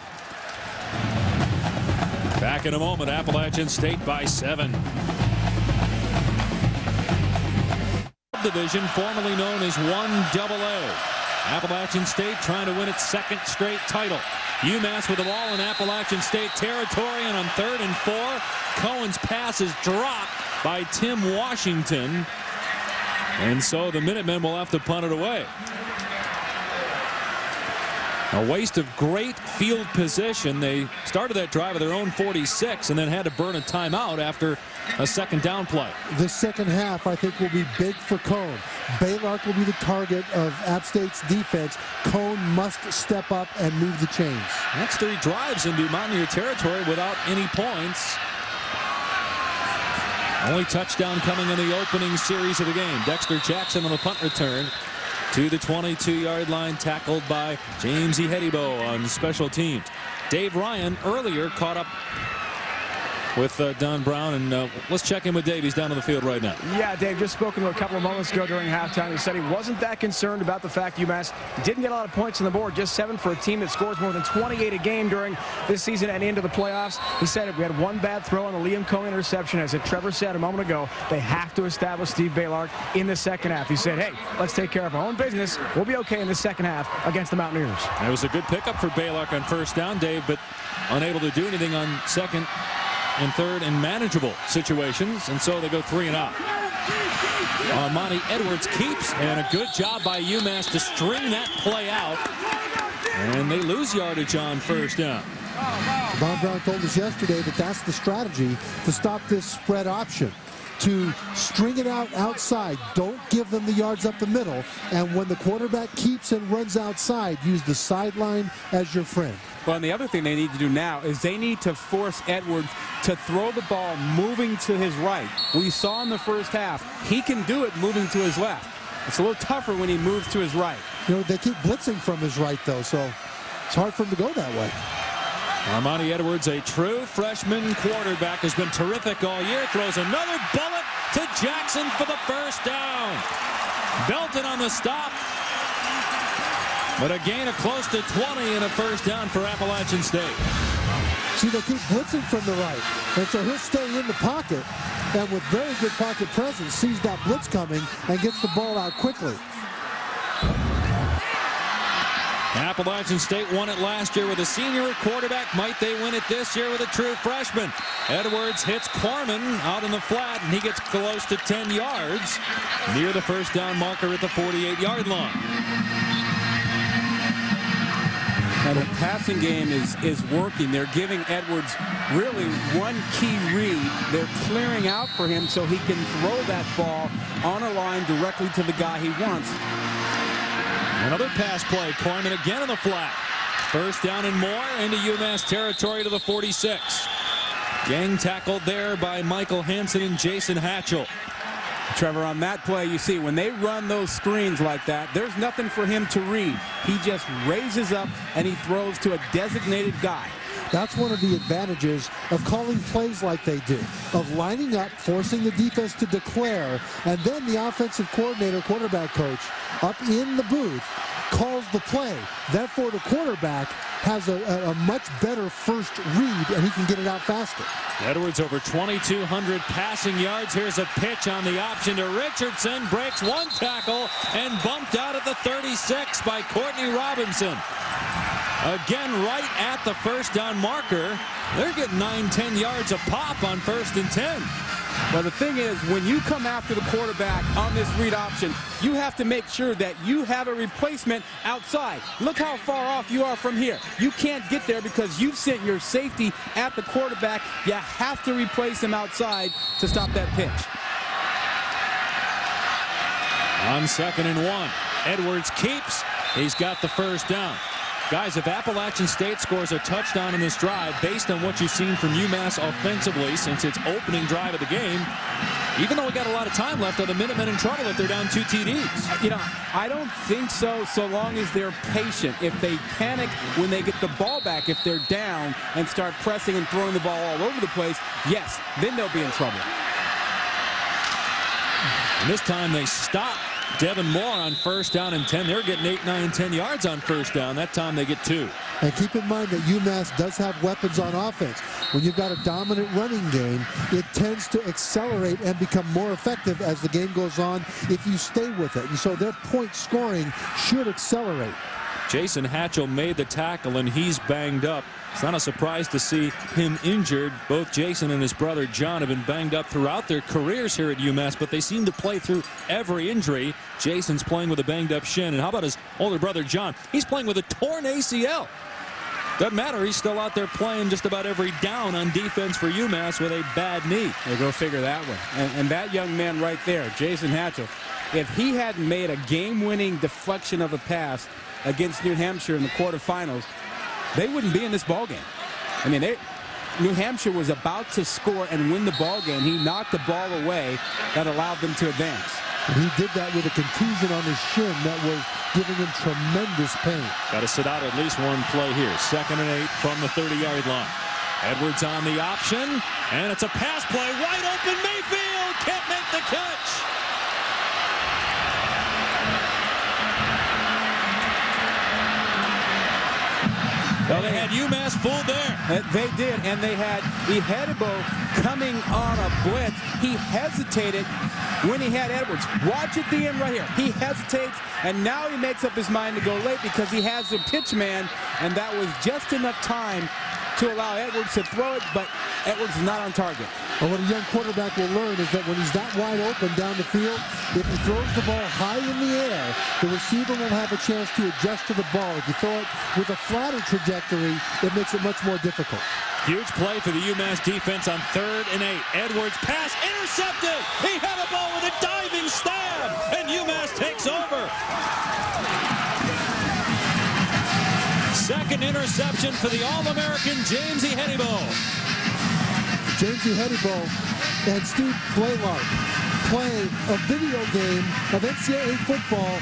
Back in a moment. Appalachian State by 7. Division, formerly known as 1AA. Appalachian State trying to win its 2nd straight title. UMass with the ball in Appalachian State territory, and on 3rd and 4, Cohen's pass is dropped by Tim Washington, and so the Minutemen will have to punt it away. A waste of great field position. They started that drive at their own 46 and then had to burn a timeout after a 2nd down play. The second half, I think, will be big for Cone. Baylark will be the target of App State's defense. Cone must step up and move the chains. Next 3 drives into Mountaineer territory without any points. Only touchdown coming in the opening series of the game. Dexter Jackson on the punt return to the 22-yard line, tackled by James Ihedibo on special teams. Dave Ryan earlier caught up with Don Brown, and let's check in with Dave. He's down on the field right now. Yeah, Dave, just spoken to a couple of moments ago during halftime. He said he wasn't that concerned about the fact UMass didn't get a lot of points on the board, just 7 for a team that scores more than 28 a game during this season and into the playoffs. He said we had one bad throw on the Liam Cohen interception. As Trevor said a moment ago, they have to establish Steve Baylark in the second half. He said, hey, let's take care of our own business. We'll be okay in the second half against the Mountaineers. It was a good pickup for Baylark on 1st down, Dave, but unable to do anything on 2nd and 3rd in manageable situations, and so they go 3 and out. Monty Edwards keeps, and a good job by UMass to string that play out, and they lose yardage on 1st down. Don Brown told us yesterday that that's the strategy to stop this spread option, to string it out outside. Don't give them the yards up the middle, and when the quarterback keeps and runs outside, use the sideline as your friend. Well, and the other thing they need to do now is they need to force Edwards to throw the ball moving to his right. We saw in the first half, he can do it moving to his left. It's a little tougher when he moves to his right. You know, they keep blitzing from his right, though, so it's hard for him to go that way. Monty Edwards, a true freshman quarterback, has been terrific all year. Throws another bullet to Jackson for the 1st down. Belton on the stop. But a gain of close to 20 and a 1st down for Appalachian State. See, they keep blitzing from the right. And so he'll stay in the pocket, and with very good pocket presence, sees that blitz coming and gets the ball out quickly. Appalachian State won it last year with a senior quarterback. Might they win it this year with a true freshman? Edwards hits Corman out in the flat, and he gets close to 10 yards near the 1st down marker at the 48-yard line. And the passing game is working. They're giving Edwards really one key read. They're clearing out for him so he can throw that ball on a line directly to the guy he wants. Another pass play. Corman again in the flat. 1st down and more into UMass territory to the 46. Gang tackled there by Michael Hansen and Jason Hatchell. Trevor, on that play, you see, when they run those screens like that, there's nothing for him to read. He just raises up and he throws to a designated guy. That's one of the advantages of calling plays like they do, of lining up, forcing the defense to declare, and then the offensive coordinator, quarterback coach, up in the booth, calls the play. Therefore, the quarterback has a much better first read, and he can get it out faster. Edwards over 2,200 passing yards. Here's a pitch on the option to Richardson. Breaks one tackle and bumped out at the 36 by Courtney Robinson. Again, right at the 1st down marker. They're getting 9-10 yards a pop on 1st and 10. Well, the thing is, when you come after the quarterback on this read option, you have to make sure that you have a replacement outside. Look how far off you are from here. You can't get there because you've sent your safety at the quarterback. You have to replace him outside to stop that pitch. On 2nd and 1, Edwards keeps. He's got the first down. Guys, if Appalachian State scores a touchdown in this drive, based on what you've seen from UMass offensively since its opening drive of the game, even though we got a lot of time left, are the Minutemen in trouble if they're down 2 TDs? You know, I don't think so long as they're patient. If they panic when they get the ball back, if they're down and start pressing and throwing the ball all over the place, yes, then they'll be in trouble. And this time they stop Devin Moore on 1st down and 10. They're getting 8, 9, 10 yards on 1st down. That time they get 2. And keep in mind that UMass does have weapons on offense. When you've got a dominant running game, it tends to accelerate and become more effective as the game goes on if you stay with it. And so their point scoring should accelerate. Jason Hatchell made the tackle, and he's banged up. It's not a surprise to see him injured. Both Jason and his brother John have been banged up throughout their careers here at UMass, but they seem to play through every injury. Jason's playing with a banged-up shin, and how about his older brother John? He's playing with a torn ACL. Doesn't matter. He's still out there playing just about every down on defense for UMass with a bad knee. They go figure that one. And that young man right there, Jason Hatchell, if he hadn't made a game-winning deflection of a pass against New Hampshire in the quarterfinals, they wouldn't be in this ball game. I mean, New Hampshire was about to score and win the ball game. He knocked the ball away that allowed them to advance. And he did that with a contusion on his shin that was giving him tremendous pain. Got to sit out at least one play here. 2nd and 8 from the 30-yard line. Edwards on the option, and it's a pass play. Wide open Mayfield can't make the catch. Well, they had UMass fooled there. They did, and they had Ihedibo coming on a blitz. He hesitated when he had Edwards. Watch at the end right here. He hesitates, and now he makes up his mind to go late because he has a pitch man, and that was just enough time to allow Edwards to throw it, but Edwards is not on target. Well, what a young quarterback will learn is that when he's that wide open down the field, if he throws the ball high in the air, the receiver will have a chance to adjust to the ball. If you throw it with a flatter trajectory, it makes it much more difficult. Huge play for the UMass defense on 3rd and 8. Edwards pass intercepted. He had a ball with a diving stab, and UMass takes over. 2nd interception for the All-American James Ihedibo. James Ihedibo and Steve Blaylock play a video game of NCAA football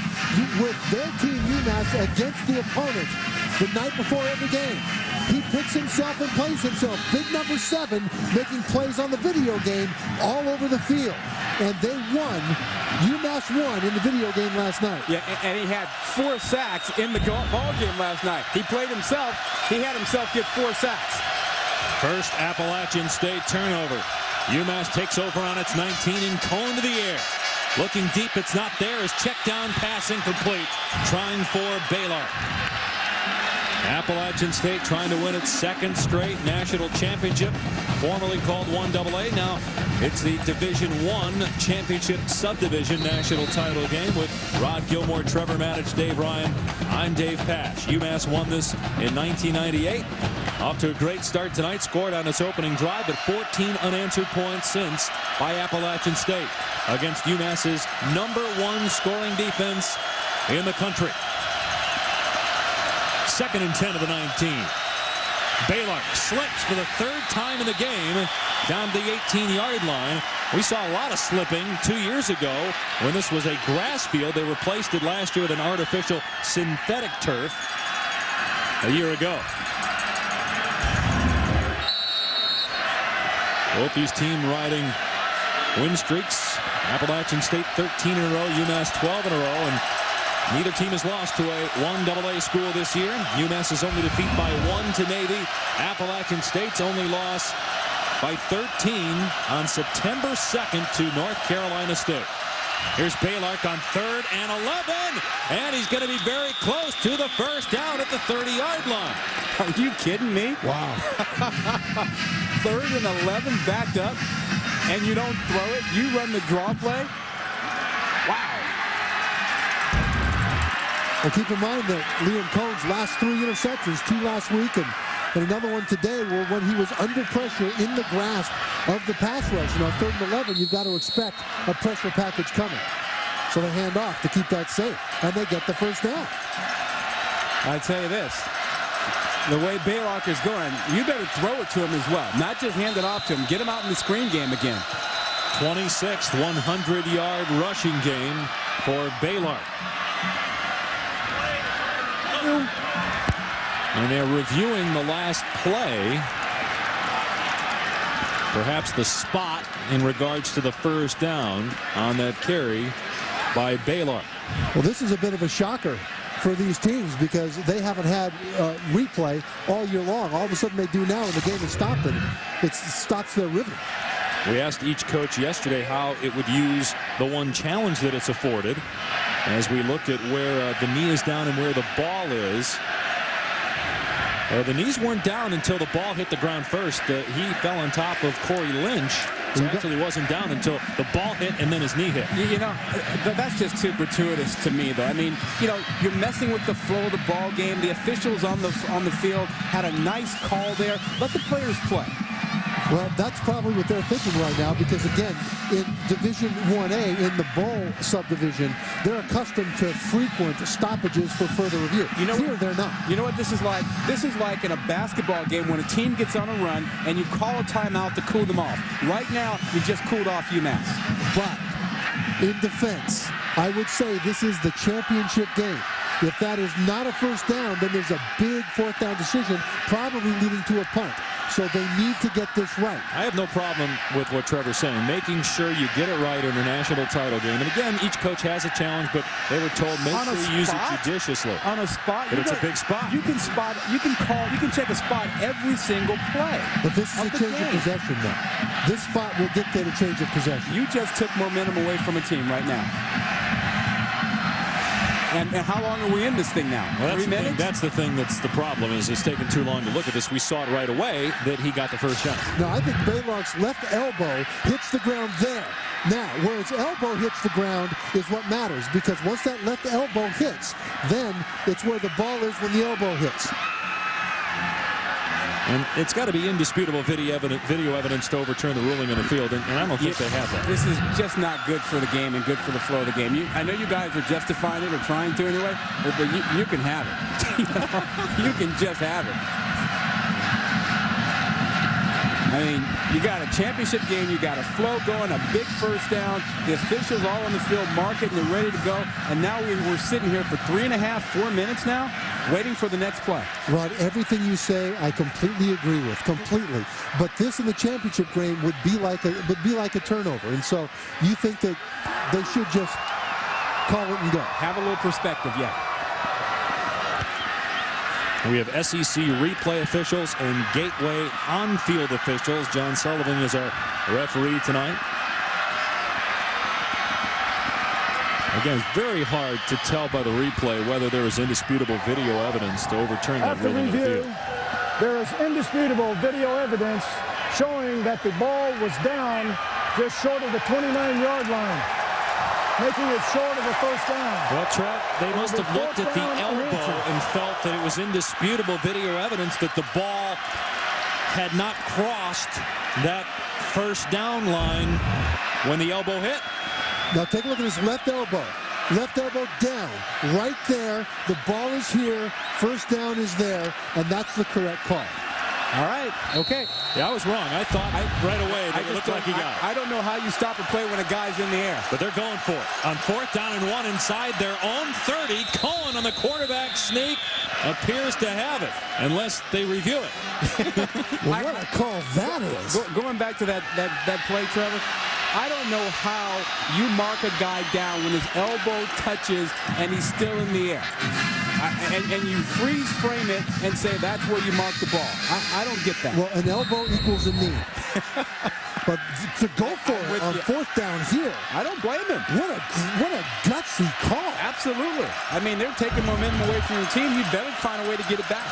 with their team UMass against the opponent the night before every game. He picks himself and plays himself. Big number 7 making plays on the video game all over the field. And they won. UMass won in the video game last night. Yeah, and he had 4 sacks in the ball game last night. He played himself. He had himself get 4 sacks. First Appalachian State turnover. UMass takes over on its 19 and cone to the air. Looking deep, it's not there. His check down pass incomplete. Trying for Baylor. Appalachian State trying to win its 2nd straight national championship, formerly called 1AA. Now it's the Division I championship subdivision national title game with Rod Gilmore, Trevor Matich, Dave Ryan. I'm Dave Pash. UMass won this in 1998. Off to a great start tonight, scored on its opening drive, but 14 unanswered points since by Appalachian State against UMass's #1 scoring defense in the country. 2nd and 10 of the 19. Baylor slips for the 3rd time in the game down to the 18-yard line. We saw a lot of slipping 2 years ago when this was a grass field. They replaced it last year with an artificial synthetic turf a year ago. Both these teams riding win streaks. Appalachian State 13 in a row, UMass 12 in a row, and neither team has lost to a 1AA school this year. UMass's only defeat by 1 to Navy. Appalachian State's only loss by 13 on September 2nd to North Carolina State. Here's Baylor on 3rd and 11, and he's going to be very close to the first down at the 30-yard line. Are you kidding me? Wow. 3rd and 11 backed up. and you don't throw it, you run the draw play. Wow. Well, keep in mind that Liam Cohn's last 3 interceptions, 2 last week and another one today, were when he was under pressure in the grasp of the pass rush. And on 3rd and 11, you've got to expect a pressure package coming. So they hand off to keep that safe, and they get the first down. I tell you this, the way Baylock is going, you better throw it to him as well. Not just hand it off to him. Get him out in the screen game again. 26th 100-yard rushing game for Baylor. And they're reviewing the last play. Perhaps the spot in regards to the first down on that carry by Baylor. Well, this is a bit of a shocker for these teams because they haven't had replay all year long. All of a sudden they do now, and the game has stopped, and it stops their rhythm. We asked each coach yesterday how it would use the one challenge that it's afforded as we looked at where the knee is down and where the ball is. The knees weren't down until the ball hit the ground first. He fell on top of Corey Lynch. So actually wasn't down until the ball hit and then his knee hit. You know, that's just too gratuitous to me, though. I mean, you know, you're messing with the flow of the ball game. The officials on the field had a nice call there. Let the players play. Well, that's probably what they're thinking right now because, again, in Division 1A, in the bowl subdivision, they're accustomed to frequent stoppages for further review. You know, here they're not. You know what this is like? This is like in a basketball game when a team gets on a run and you call a timeout to cool them off. Right now, you just cooled off UMass. But in defense, I would say this is the championship game. If that is not a first down, then there's a big 4th down decision, probably leading to a punt. So they need to get this right. I have no problem with what Trevor's saying, making sure you get it right in a national title game. And again, each coach has a challenge, but they were told make sure you use it judiciously. On a spot, but it's a big spot. You can spot, you can call, you can check a spot every single play. But this is a change of possession now. This spot will dictate a change of possession. You just took momentum away from a team right now. And how long are we in this thing now? Well, 3 minutes? That's the thing that's the problem is it's taken too long to look at this. We saw it right away that he got the first shot. Now, I think Baylock's left elbow hits the ground there. Now, where his elbow hits the ground is what matters because once that left elbow hits, then it's where the ball is when the elbow hits. And it's got to be indisputable video evidence to overturn the ruling on the field, and I don't think they have that. This is just not good for the game and good for the flow of the game. I know you guys are justifying it or trying to anyway, but you can have it. You can just have it. I mean, you got a championship game, you got a flow going, a big first down. The officials all on the field mark it, and they're ready to go. And now we're sitting here for 3.5, 4 minutes now, waiting for the next play. Rod, everything you say, I completely agree with, completely. But this in the championship game would be like a turnover. And so you think that they should just call it and go. Have a little perspective, yeah. We have SEC replay officials and Gateway on-field officials. John Sullivan is our referee tonight. Again, it's very hard to tell by the replay whether there is indisputable video evidence to overturn that ruling on the field. There is indisputable video evidence showing that the ball was down just short of the 29-yard line, making it short of a first down. Well, Trev, they must have looked at the elbow and felt that it was indisputable video evidence that the ball had not crossed that first down line when the elbow hit. Now take a look at his left elbow. Left elbow down. Right there. The ball is here. First down is there. And that's the correct call. All right. Okay. Yeah, I was wrong. I thought right away that it looked like he got it. I don't know how you stop a play when a guy's in the air. But they're going for it. On 4th down and 1 inside their own 30. Cohen on the quarterback sneak appears to have it, unless they review it. Well, what a call that is. Going back to that play, Trevor, I don't know how you mark a guy down when his elbow touches and he's still in the air. And you freeze frame it and say that's where you mark the ball. I don't get that. Well, an elbow equals a knee. But to go for it on 4th down here, I don't blame him. What a gutsy call. Absolutely. I mean, they're taking momentum away from the team. You better find a way to get it back.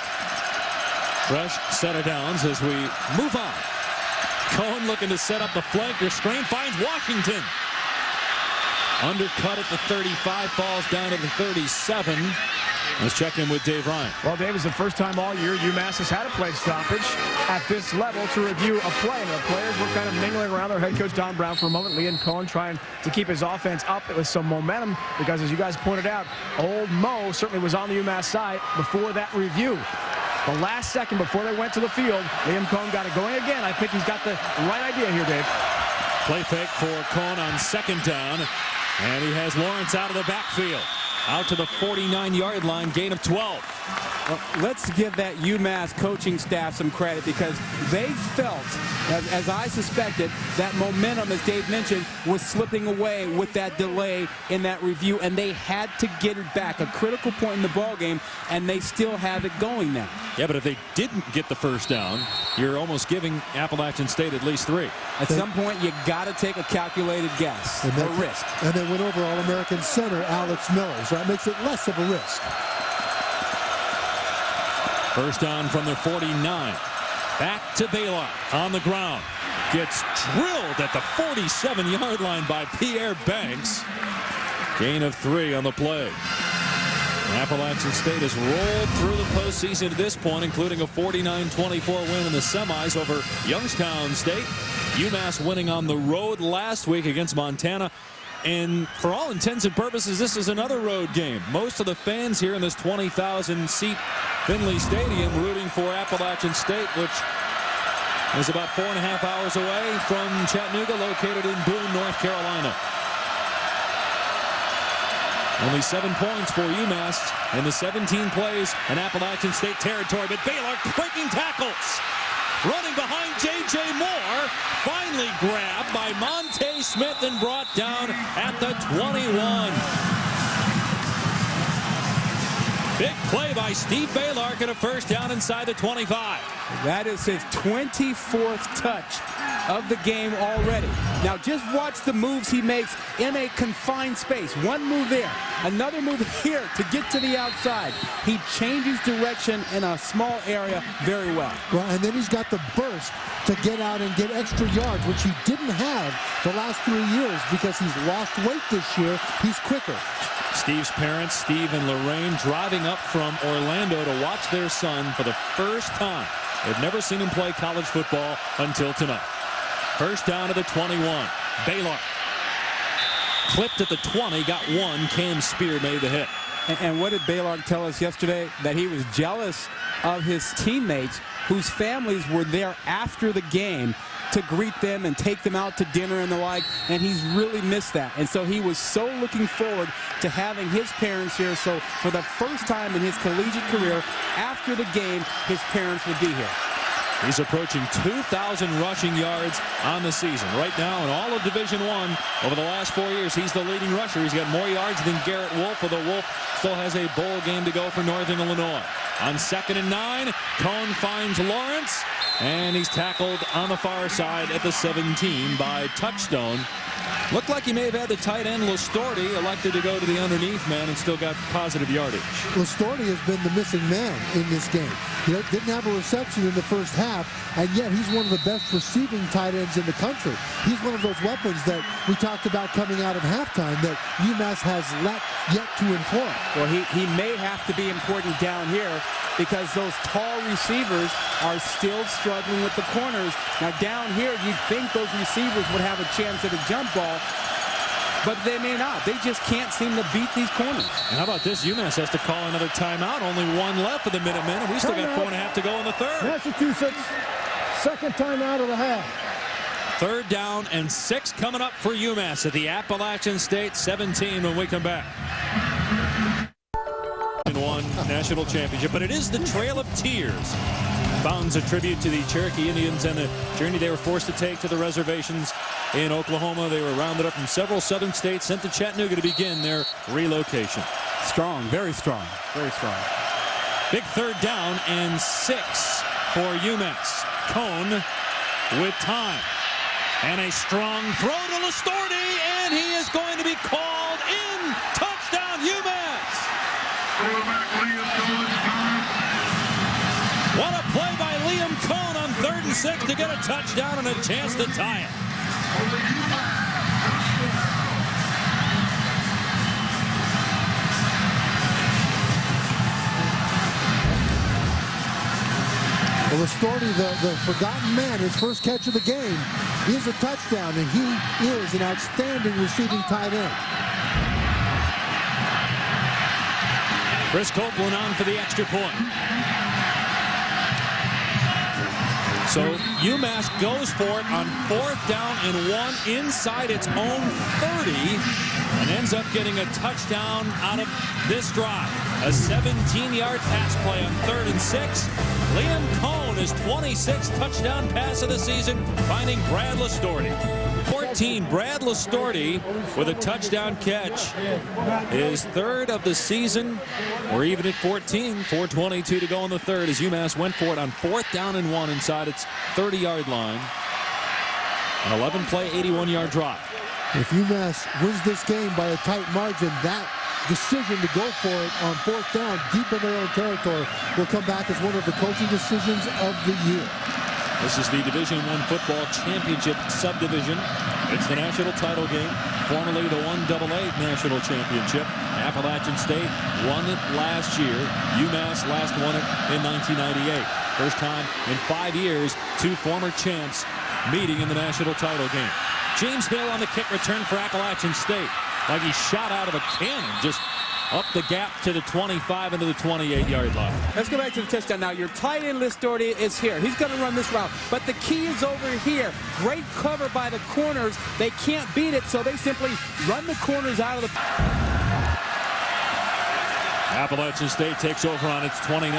Fresh set of downs as we move on. Cohn looking to set up the flanker. Screen finds Washington. Undercut at the 35, falls down to the 37. Let's check in with Dave Ryan. Well, Dave, it's the first time all year UMass has had a play stoppage at this level to review a play. And the players were kind of mingling around their head coach Don Brown for a moment. Liam Cohn trying to keep his offense up with some momentum because, as you guys pointed out, old Mo certainly was on the UMass side before that review. The last second before they went to the field, Liam Cohn got it going again. I think he's got the right idea here, Dave. Play fake for Cohn on second down. And he has Lawrence out of the backfield. Out to the 49-yard line, gain of 12. Well, let's give that UMass coaching staff some credit because they felt, as I suspected, that momentum, as Dave mentioned, was slipping away with that delay in that review, and they had to get it back. A critical point in the ballgame, and they still have it going now. Yeah, but if they didn't get the first down, you're almost giving Appalachian State at least 3. At some point, you got to take a calculated guess, a risk. And they went over All-American center Alex Miller, so that makes it less of a risk. First down from their 49. Back to Baylor on the ground. Gets drilled at the 47-yard line by Pierre Banks. Gain of 3 on the play. Appalachian State has rolled through the postseason to this point, including a 49-24 win in the semis over Youngstown State. UMass winning on the road last week against Montana. And for all intents and purposes, this is another road game. Most of the fans here in this 20,000-seat Finley Stadium rooting for Appalachian State, which is about 4.5 hours away from Chattanooga, located in Boone, North Carolina. Only 7 points for UMass in the 17 plays in Appalachian State territory, but Baylor breaking tackles. Running behind J.J. Moore, finally grabbed by Monte Smith and brought down at the 21. Big play by Steve Baylor, and a first down inside the 25. That is his 24th touch of the game already. Now just watch the moves he makes in a confined space. One move there, another move here to get to the outside. He changes direction in a small area very well. Well, and then he's got the burst to get out and get extra yards, which he didn't have the last 3 years because he's lost weight this year. He's quicker. Steve's parents, Steve and Lorraine, driving up from Orlando to watch their son for the first time. They've never seen him play college football until tonight. First down to the 21. Baylor clipped at the 20, got 1. Cam Spear made the hit. And what did Baylor tell us yesterday? That he was jealous of his teammates whose families were there after the game to greet them and take them out to dinner and the like, and he's really missed that. And so he was so looking forward to having his parents here. So for the first time in his collegiate career, after the game, his parents would be here. He's approaching 2,000 rushing yards on the season. Right now in all of Division I, over the last 4 years, he's the leading rusher. He's got more yards than Garrett Wolf, although Wolf still has a bowl game to go for Northern Illinois. On 2nd and 9, Cohn finds Lawrence, and he's tackled on the far side at the 17 by Touchstone. Looked like he may have had the tight end Lastorti elected to go to the underneath man and still got positive yardage. Lastorti has been the missing man in this game. He didn't have a reception in the first half, and yet he's one of the best receiving tight ends in the country. He's one of those weapons that we talked about coming out of halftime that UMass has yet to employ. Well, he may have to be important down here because those tall receivers are still struggling with the corners. Now down here, you'd think those receivers would have a chance at a jump ball, but they may not. They just can't seem to beat these corners. And how about this? UMass has to call another timeout. Only 1 left for the Minutemen, and we still got 4.5 to go in the third. Massachusetts, second timeout of the half. 3rd down and 6 coming up for UMass at the Appalachian State 17 when we come back. Won national championship, but it is the Trail of Tears. Fountains a tribute to the Cherokee Indians and the journey they were forced to take to the reservations in Oklahoma. They were rounded up from several southern states, sent to Chattanooga to begin their relocation. Strong, very strong, very strong. Big 3rd down and 6 for UMass. Cohn with time. And a strong throw to Lastorti, and he is going to be called in. Touchdown, UMass! What a play by Liam Cohn on 3rd and 6 to get a touchdown and a chance to tie it. Well, Ristorti, the forgotten man, his first catch of the game is a touchdown, and he is an outstanding receiving tight end. Chris Copeland on for the extra point. So UMass goes for it on 4th down and 1 inside its own 30 and ends up getting a touchdown out of this drive. A 17-yard pass play on 3rd and 6. Liam Cohn, his 26th touchdown pass of the season, finding Brad Listorti. 14, Brad Listorti with a touchdown catch. His 3rd of the season. We're even at 14. 4:22 to go in the 3rd as UMass went for it on 4th down and 1 inside its 30-yard line. An 11-play, 81-yard drive. If UMass wins this game by a tight margin, that decision to go for it on 4th down deep in their own territory will come back as one of the coaching decisions of the year. This is the Division I football championship subdivision. It's the national title game, formerly the 1AA national championship. Appalachian State won it last year. UMass last won it in 1998. First time in 5 years, 2 former champs meeting in the national title game. James Hill on the kick return for Appalachian State. Like he shot out of a cannon, just up the gap to the 25 and to the 28-yard line. Let's go back to the touchdown now. Your tight end Listorti is here. He's going to run this route. But the key is over here. Great cover by the corners. They can't beat it, so they simply run the corners out of the... Appalachian State takes over on its 29.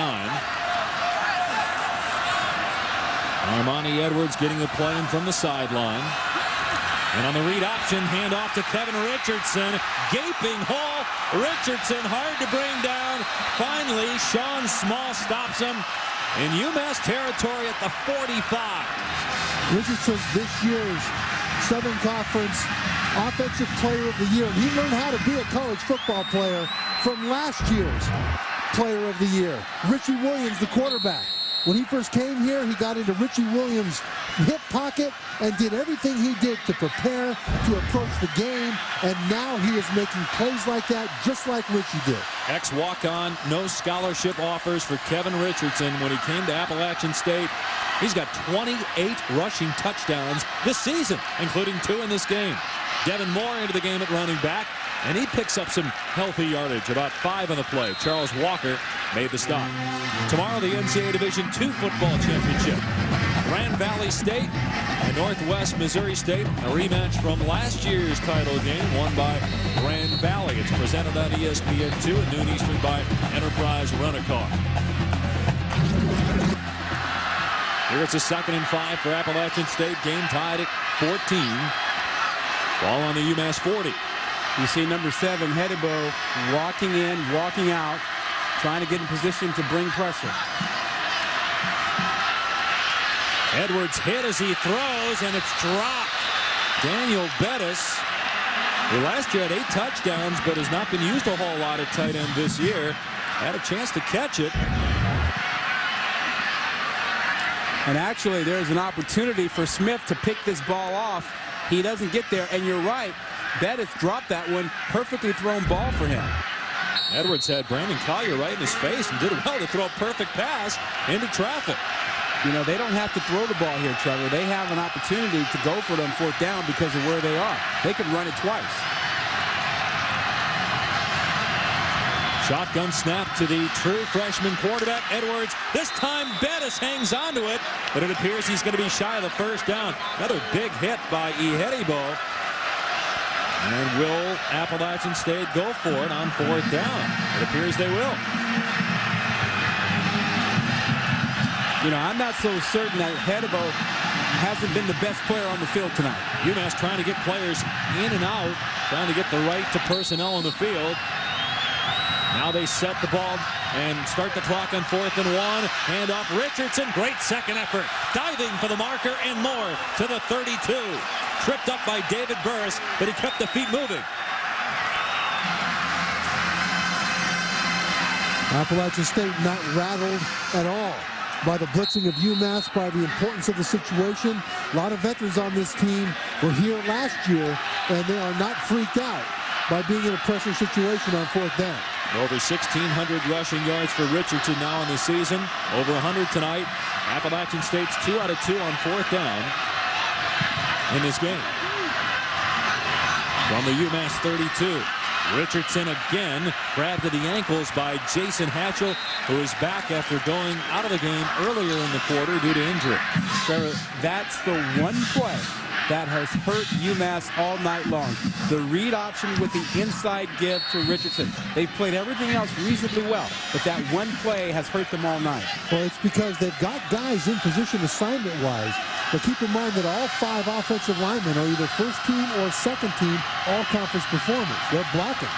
Armani Edwards getting the play in from the sideline. And on the read option, handoff to Kevin Richardson. Gaping hole. Richardson hard to bring down. Finally, Sean Small stops him in UMass territory at the 45. Richardson's this year's Southern Conference Offensive Player of the Year. He learned how to be a college football player from last year's Player of the Year. Richie Williams, the quarterback. When he first came here, he got into Richie Williams' hip pocket and did everything he did to prepare to approach the game, and now he is making plays like that just like Richie did. Ex-walk-on, no scholarship offers for Kevin Richardson when he came to Appalachian State. He's got 28 rushing touchdowns this season, including 2 in this game. Devin Moore into the game at running back, and he picks up some healthy yardage, about 5 on the play. Charles Walker made the stop. Tomorrow, the NCAA Division II football championship. Grand Valley State and Northwest Missouri State, a rematch from last year's title game won by Grand Valley. It's presented on ESPN2 at noon Eastern by Enterprise Rent-A-Car. Here it's a 2nd and 5 for Appalachian State. Game tied at 14. Ball on the UMass 40. You see number 7, Hedebo, walking in, walking out, trying to get in position to bring pressure. Edwards hit as he throws, and it's dropped. Daniel Bettis, who last year had 8 touchdowns, but has not been used a whole lot at tight end this year, had a chance to catch it. And actually, there's an opportunity for Smith to pick this ball off. He doesn't get there, and you're right. Bettis dropped that one. Perfectly thrown ball for him. Edwards had Brandon Collier right in his face and did well to throw a perfect pass into traffic. You know, they don't have to throw the ball here, Trevor. They have an opportunity to go for it on 4th down because of where they are. They could run it twice. Shotgun snap to the true freshman quarterback, Edwards. This time, Bettis hangs onto it, but it appears he's going to be shy of the 1st down. Another big hit by Ihedibo. And will Appalachian State go for it on 4th down? It appears they will. You know, I'm not so certain that Hedebo hasn't been the best player on the field tonight. UMass trying to get players in and out, trying to get the right to personnel on the field. Now they set the ball and start the clock on 4th and 1. Handoff Richardson. Great second effort. Diving for the marker and more to the 32. Tripped up by David Burris, but he kept the feet moving. Appalachian State not rattled at all by the blitzing of UMass, by the importance of the situation. A lot of veterans on this team were here last year, and they are not freaked out by being in a pressure situation on fourth down. Over 1,600 rushing yards for Richardson now in the season. Over 100 tonight. Appalachian State's 2 out of 2 on fourth down in this game. From the UMass 32. Richardson again grabbed at the ankles by Jason Hatchell, who is back after going out of the game earlier in the quarter due to injury. Trevor, that's the one play that has hurt UMass all night long. The read option with the inside give to Richardson. They've played everything else reasonably well, but that one play has hurt them all night. Well, it's because they've got guys in position assignment-wise, but keep in mind that all 5 offensive linemen are either first team or second team all-conference performers. They're blocking.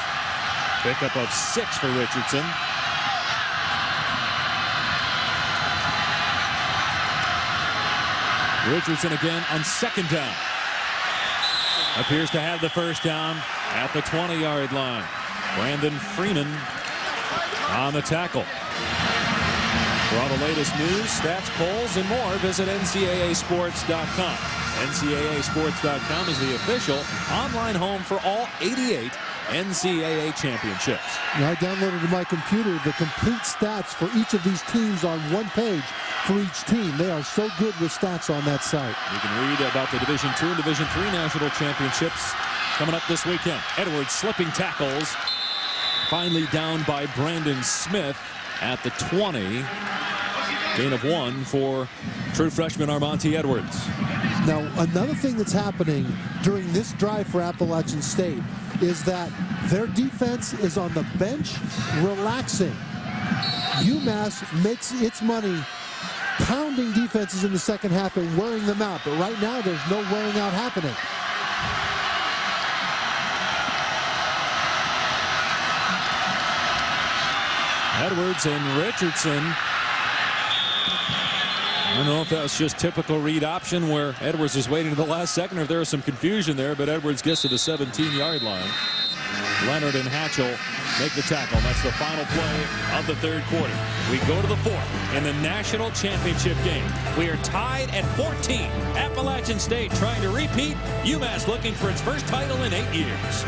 Pickup of 6 for Richardson. Richardson again on second down. Appears to have the first down at the 20-yard line. Brandon Freeman on the tackle. For all the latest news, stats, polls, and more, visit NCAAsports.com. NCAAsports.com is the official online home for all 88 NCAA championships. I downloaded to my computer the complete stats for each of these teams on one page for each team. They are so good with stats on that site. You can read about the Division II and Division III national championships coming up this weekend. Edwards slipping tackles. Finally down by Brandon Smith at the 20. Gain of 1 for true freshman Armonte Edwards. Now, another thing that's happening during this drive for Appalachian State is that their defense is on the bench relaxing. UMass makes its money pounding defenses in the second half and wearing them out. But right now, there's no wearing out happening. Edwards and Richardson. I don't know if that was just typical read option where Edwards is waiting to the last second or if there was some confusion there, but Edwards gets to the 17-yard line. Leonard and Hatchell make the tackle. That's the final play of the third quarter. We go to the fourth in the national championship game. We are tied at 14. Appalachian State trying to repeat. UMass looking for its first title in 8 years.